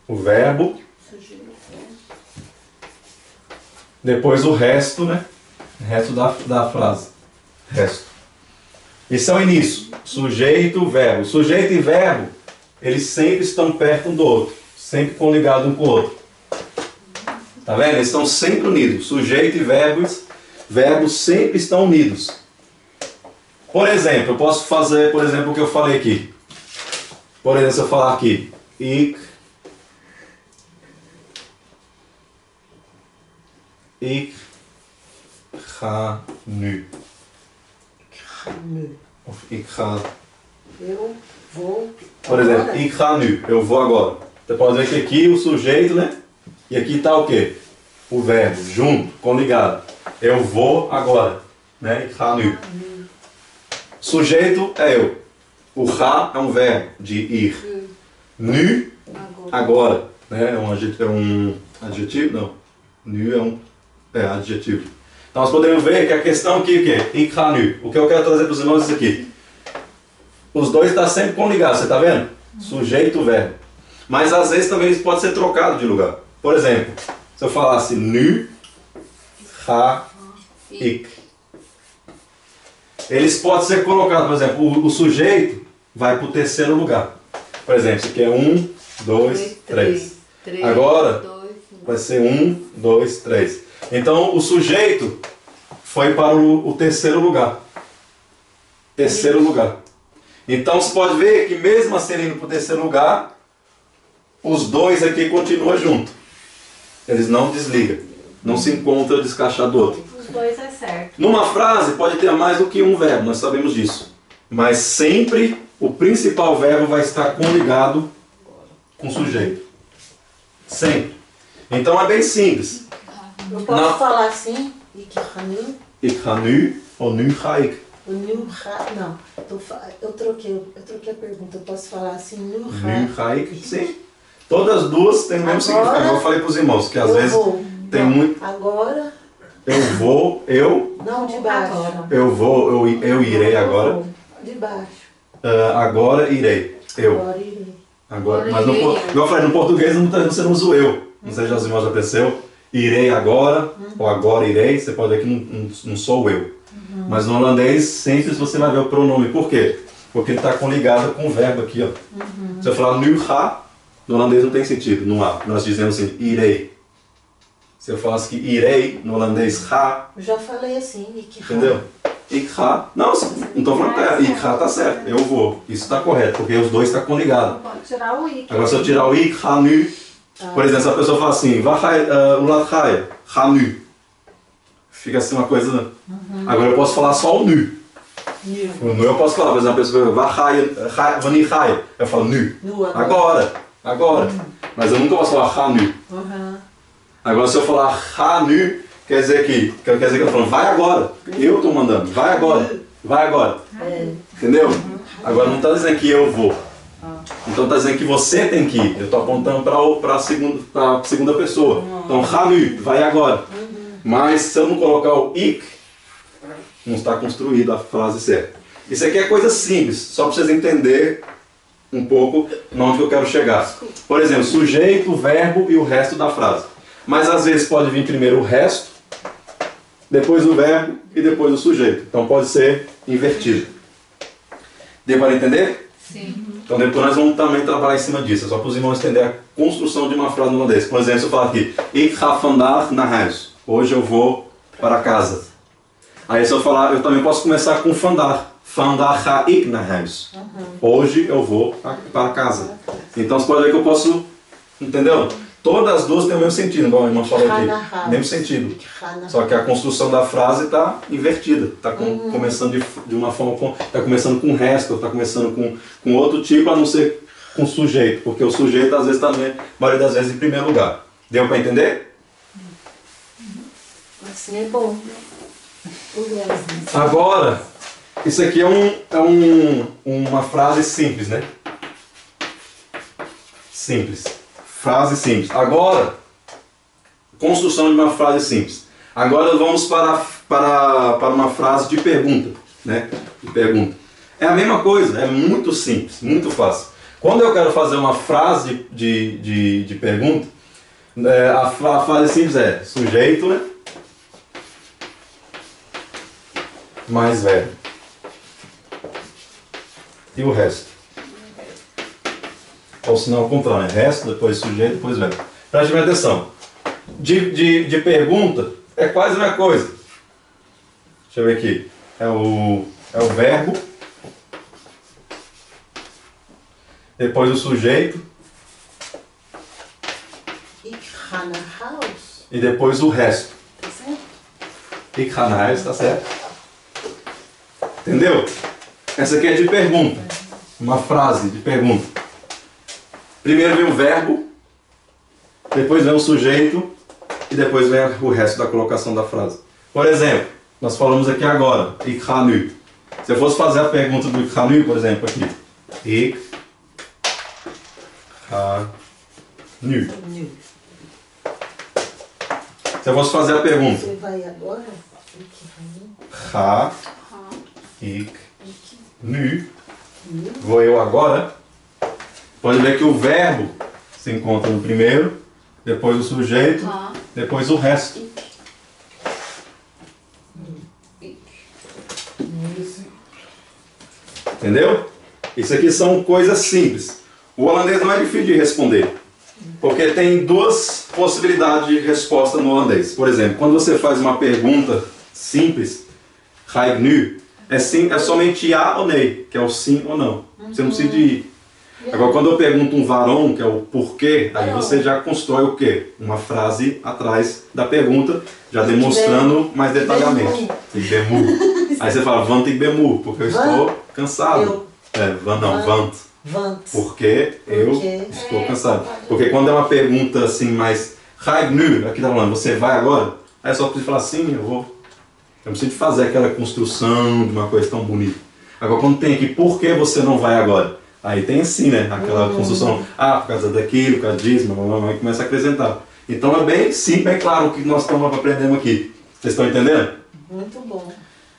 O verbo. Depois o resto, né? O resto da frase. Resto. Esse é o início. Sujeito, verbo. Sujeito e verbo, eles sempre estão perto um do outro. Sempre coligados um com o outro. Tá vendo? Eles estão sempre unidos. Sujeito e verbos sempre estão unidos. Por exemplo, eu posso fazer, por exemplo, o que eu falei aqui. Por exemplo, se eu falar aqui, ik ga nu. Of ik ga... Eu vou. Por exemplo, ik ga nu. Eu vou agora. Você pode ver que aqui o sujeito, né? E aqui está o quê? O verbo, junto, coligado. Eu vou agora. Né? Ik ga nu. Sujeito é eu. O ga é um verbo de ir. Nu, agora. Né? É um adjetivo? Não. Nu é um adjetivo. Então nós podemos ver que a questão aqui é o quê? Ik ga nu. O que eu quero trazer para os irmãos é isso aqui. Os dois estão sempre coligados, você está vendo? Sujeito, verbo. Mas às vezes também isso pode ser trocado de lugar. Por exemplo, se eu falasse nu, ga, ik. Eles podem ser colocados, por exemplo, o sujeito vai para o terceiro lugar. Por exemplo, isso aqui é 1, 2, 3. Agora vai ser 1, 2, 3. Então o sujeito foi para o terceiro lugar. Terceiro lugar. Então você pode ver que mesmo assim indo para o terceiro lugar, os dois aqui continuam juntos. Eles não desligam. Não se encontram descaixado do outro. Os dois é certo. Numa frase pode ter mais do que um verbo, nós sabemos disso. Mas sempre o principal verbo vai estar coligado com o sujeito. Sempre. Então é bem simples. Eu posso falar assim, ik ga nu. Ik ga nu ou nu ga ik. O nu ga, não. Eu troquei a pergunta. Eu posso falar assim, nu ga. Nu ga ik, sim. Todas as duas têm o mesmo significado. Eu falei para os irmãos, que às vezes tem muito... Agora... Eu vou, eu... Não, de baixo. Eu vou, eu irei agora. De baixo. Agora irei. Eu. Agora irei. Agora, mas igual eu falei, no português você não usa o eu. Não sei se os irmãos já percebeu. Irei agora, ou agora irei. Você pode ver que não sou eu. Mas no holandês, sempre você vai ver o pronome. Por quê? Porque ele está coligado com o verbo aqui. Ó. Se eu falar nu ga, no holandês não tem sentido, não há. Nós dizemos assim, irei. Se eu falasse que irei, no holandês ga. Eu já falei assim, ik ga. Entendeu? Ik ga. Não estou falando que ik ga está certo. Eu vou. Isso está correto, porque os dois estão coligados. Pode tirar o ik. Agora se eu tirar o ik ga nu, por exemplo, se a pessoa fala assim, o lado ga nu. Fica assim uma coisa... Agora eu posso falar só o nu. O nu eu posso falar, por exemplo, a pessoa fala, wanneer ga je? Eu falo nu. Agora. Mas eu nunca posso falar Hanu. Agora se eu falar Hanu, quer dizer que eu estou falando, vai agora. Eu estou mandando, vai agora. Vai agora. Entendeu? Agora não está dizendo que eu vou. Então está dizendo que você tem que ir. Eu estou apontando para a segunda pessoa. Então, Hanu, vai agora. Mas se eu não colocar o ik, não está construída a frase certa. Isso aqui é coisa simples, só para vocês entenderem um pouco onde eu quero chegar. Por exemplo, sujeito, verbo e o resto da frase. Mas às vezes pode vir primeiro o resto, depois o verbo e depois o sujeito. Então pode ser invertido. Deu para entender? Sim. Então depois nós vamos também trabalhar em cima disso. É só para os irmãos entender a construção de uma frase no holandês. Por exemplo, se eu falar aqui, Ik ga vandaag naar huis. Hoje eu vou para casa. Aí se eu falar, eu também posso começar com vandaag. Vandaag ga ik naar huis. Hoje eu vou para casa. Então você pode ver que eu posso, entendeu? Todas as duas têm o mesmo sentido, igual a irmã falou aqui. Mesmo sentido. Só que a construção da frase está invertida. Está começando de uma forma. Está começando com resto, está começando com outro tipo, a não ser com sujeito. Porque o sujeito às vezes também, a maioria das vezes, em primeiro lugar. Deu para entender? Assim é bom. Agora, isso aqui uma frase simples, né? Simples. Frase simples. Agora, construção de uma frase simples. Agora vamos para uma frase de pergunta, né? De pergunta. É a mesma coisa, é muito simples, muito fácil. Quando eu quero fazer uma frase de pergunta, a frase simples é sujeito, né? Mais verbo. E o resto. Ou se não, ao contrário, né? Resto, depois sujeito, depois verbo. Preste bem atenção. De pergunta, é quase a mesma coisa. Deixa eu ver aqui. É o verbo. Depois o sujeito. Ik ga naar huis. E depois o resto. Tá certo? Ik ga naar huis, tá certo? Entendeu? Essa aqui é de pergunta. Uma frase de pergunta. Primeiro vem o verbo, depois vem o sujeito e depois vem o resto da colocação da frase. Por exemplo, nós falamos aqui agora, Ik ga nu. Se eu fosse fazer a pergunta do Ik ga nu, por exemplo, aqui. Ik ga nu. Se eu fosse fazer a pergunta. Você vai agora? Ga ik nu. Vou eu agora. Pode ver que o verbo se encontra no primeiro, depois o sujeito, depois o resto. Entendeu? Isso aqui são coisas simples. O holandês não é difícil de responder, porque tem duas possibilidades de resposta no holandês. Por exemplo, quando você faz uma pergunta simples, ga ik nu, é somente ja ou nee, que é o sim ou não. Você não precisa de ir. Agora, quando eu pergunto um varão, que é o porquê, aí você já constrói o quê? Uma frase atrás da pergunta, já demonstrando mais detalhadamente. Aí você fala, want ik ben moe, porque eu estou cansado. Want. Porque eu estou cansado. Porque quando é uma pergunta assim mais, ga ik nu, aqui tá falando, você vai agora? Aí é só preciso falar, sim, eu vou. Eu não preciso fazer aquela construção de uma coisa tão bonita. Agora, quando tem aqui, por que você não vai agora? Aí tem assim, né? Aquela construção, por causa daquilo, por causa disso, e começa a acrescentar. Então é bem simples, bem claro o que nós estamos aprendendo aqui. Vocês estão entendendo? Muito bom.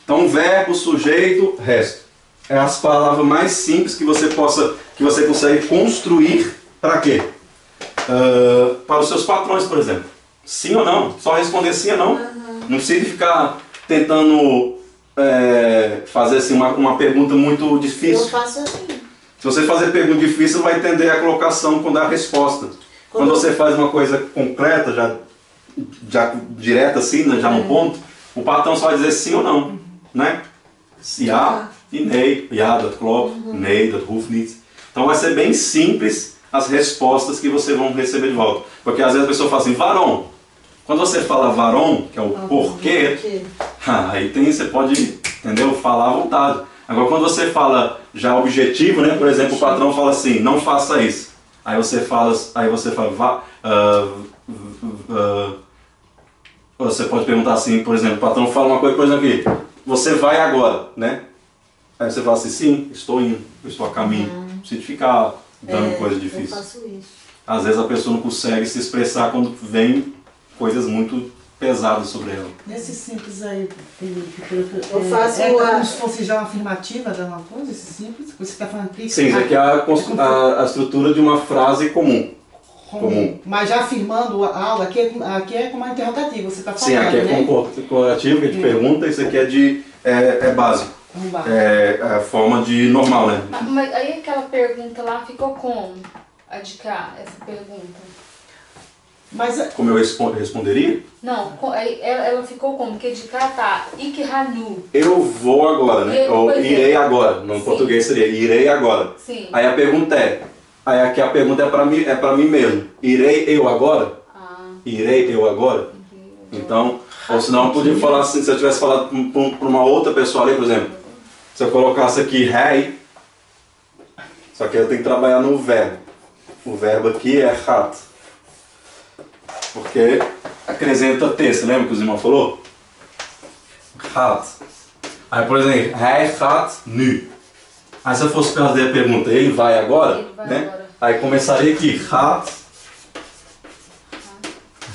Então, verbo, sujeito, resto. É as palavras mais simples que você consegue construir para quê? Para os seus patrões, por exemplo. Sim ou não? Só responder sim ou não. Não precisa ficar tentando fazer assim, uma pergunta muito difícil. Eu faço assim. Se você fazer pergunta difícil, você vai entender a colocação quando dá a resposta. Quando você faz uma coisa concreta, já direta assim, né, já no ponto, o patrão só vai dizer sim ou não. Né? Se há e nee, ja, dat klopt, nee, dat hoeft niet. Então vai ser bem simples as respostas que vocês vão receber de volta. Porque às vezes a pessoa fala assim, varão. Quando você fala varão, que é o porquê, aí você pode, entendeu, falar à vontade. Agora quando você fala já objetivo, né, por exemplo, o patrão fala assim, não faça isso. Aí você fala, você pode perguntar assim, por exemplo, o patrão fala uma coisa, por exemplo, aqui, você vai agora, né? Aí você fala assim, sim, estou indo, eu estou a caminho. Não precisa ficar dando coisa difícil. Eu faço isso. Às vezes a pessoa não consegue se expressar quando vem coisas muito pesadas sobre ela. Nesse simples aí, Felipe, Eu faço como se fosse já uma afirmativa de uma coisa, esse simples? Você está falando aqui? Sim, isso aqui é a estrutura de uma frase comum. Comum. Mas já afirmando algo, aqui é como uma interrogativa, você está falando, Sim, aqui é né? comparativo, que a gente pergunta, isso aqui é básico. É a forma de normal, né? Mas aí aquela pergunta lá ficou como? A de cá, essa pergunta. Mas Como eu responderia? Não, aí ela ficou como? Porque de cá tá Ikhanu. Eu vou agora, né? Ou irei agora. No português seria irei agora. Sim. Aí a pergunta aí aqui a pergunta é para mim mesmo. Irei eu agora? Irei eu agora? Então, ou senão eu podia falar assim, se eu tivesse falado para uma outra pessoa ali, por exemplo, se eu colocasse aqui hey, só que eu tenho que trabalhar no verbo. O verbo aqui é hat. Porque acrescenta T, você lembra que os irmãos falou? Hat. Aí, por exemplo, hij gaat nu. Aí se eu fosse fazer a pergunta, ele vai agora? Ele vai né? agora. Aí começaria aqui, gaat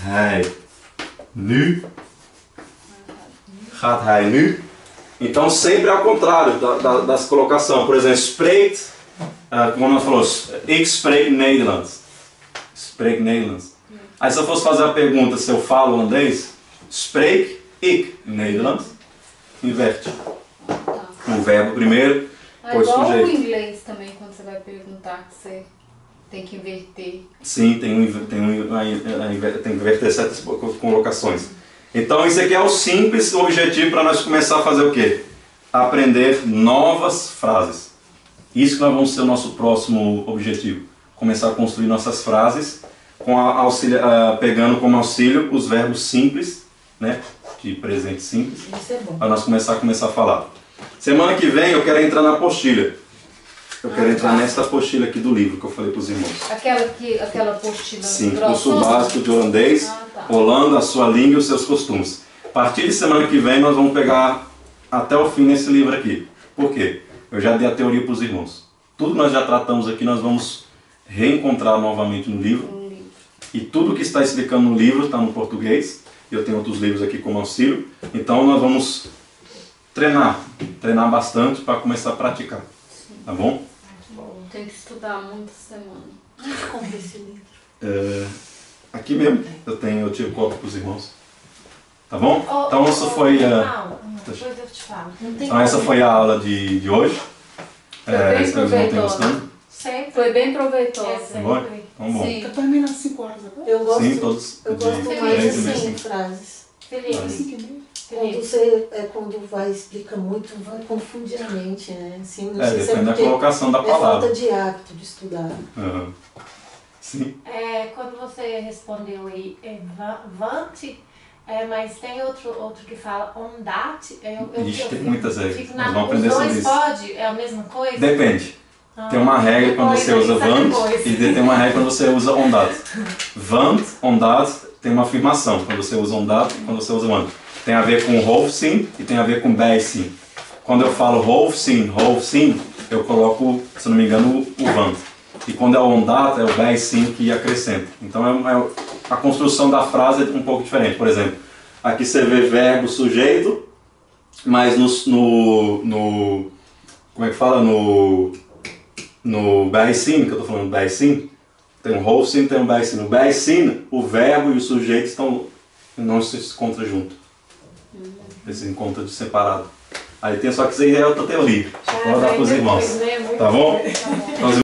hij nu? Gaat hij nu? Então sempre ao contrário das colocações. Por exemplo, spreekt, como nós falamos, ik spreek Nederlands. Spreek Nederlands. Aí se eu fosse fazer a pergunta se eu falo holandês, spreek ik Nederlands, inverte. O verbo primeiro, depois igual o sujeito. inglês também, quando você vai perguntar, que você tem que inverter. Sim, tem que inverter certas colocações. Então isso aqui é o simples objetivo para nós começar a fazer o quê? Aprender novas frases. Isso que nós vamos ser o nosso próximo objetivo. Começar a construir nossas frases pegando como auxílio os verbos simples, né? De presente simples. Isso é bom. Para nós começar a falar. Semana que vem eu quero entrar na apostila. Eu quero entrar nesta apostila aqui do livro que eu falei para os irmãos. Aquela apostila. Sim, grossona? curso básico de holandês, tá. Holanda, a sua língua e os seus costumes. A partir de semana que vem nós vamos pegar até o fim nesse livro aqui. Por quê? Eu já dei a teoria para os irmãos. Tudo que nós já tratamos aqui nós vamos reencontrar novamente no livro. E tudo que está explicando no livro está no português. Eu tenho outros livros aqui como auxílio. Então nós vamos treinar bastante para começar a praticar. Tá bom? Tem que estudar muito essa semana. Onde compra esse livro? Aqui mesmo. Eu tiro cópia para os irmãos. Tá bom? Então essa foi Depois eu te falo. então essa foi a aula de hoje. Foi bem Espero que vocês não tenham proveitosa. gostado. Sempre. Foi bem proveitosa. Tá bom? Então bom. Sim. eu termino às 5 horas agora. Eu gosto, Sim, todos eu de gosto mais 10 e assim, meia. frases. Felipe, 5 e meia. Felipe. Quando vai explica muito, vai confundir a mente, né? Assim, não sei se Depende da porque colocação da é palavra. falta de hábito de estudar. Aham. Sim. Quando você respondeu aí, vante, mas tem outro que fala ondate. Ixi, tem muitas regras. Fico Nós vamos aprender os sobre dois isso. pode? É a mesma coisa? Depende. Tem uma regra quando você usa vant e tem uma regra quando você usa ondad. Vant, ondad tem uma afirmação quando você usa ondad e quando você usa vant. Tem a ver com hoofzin e tem a ver com bijzin. Quando eu falo hoofzin, eu coloco, se não me engano, o vant. E quando é o ondad, é o bijzin que acrescenta. Então a construção da frase é um pouco diferente. Por exemplo, aqui você vê verbo sujeito, mas no como é que fala? No bijzin, que eu estou falando bijzin, tem um hoofzin, tem um bijzin. No bijzin, o verbo e o sujeito não se encontram juntos. Eles se encontram separado. Aí tem só que isso aí é outra teoria. Só para dar para os irmãos. Tá bom? Então,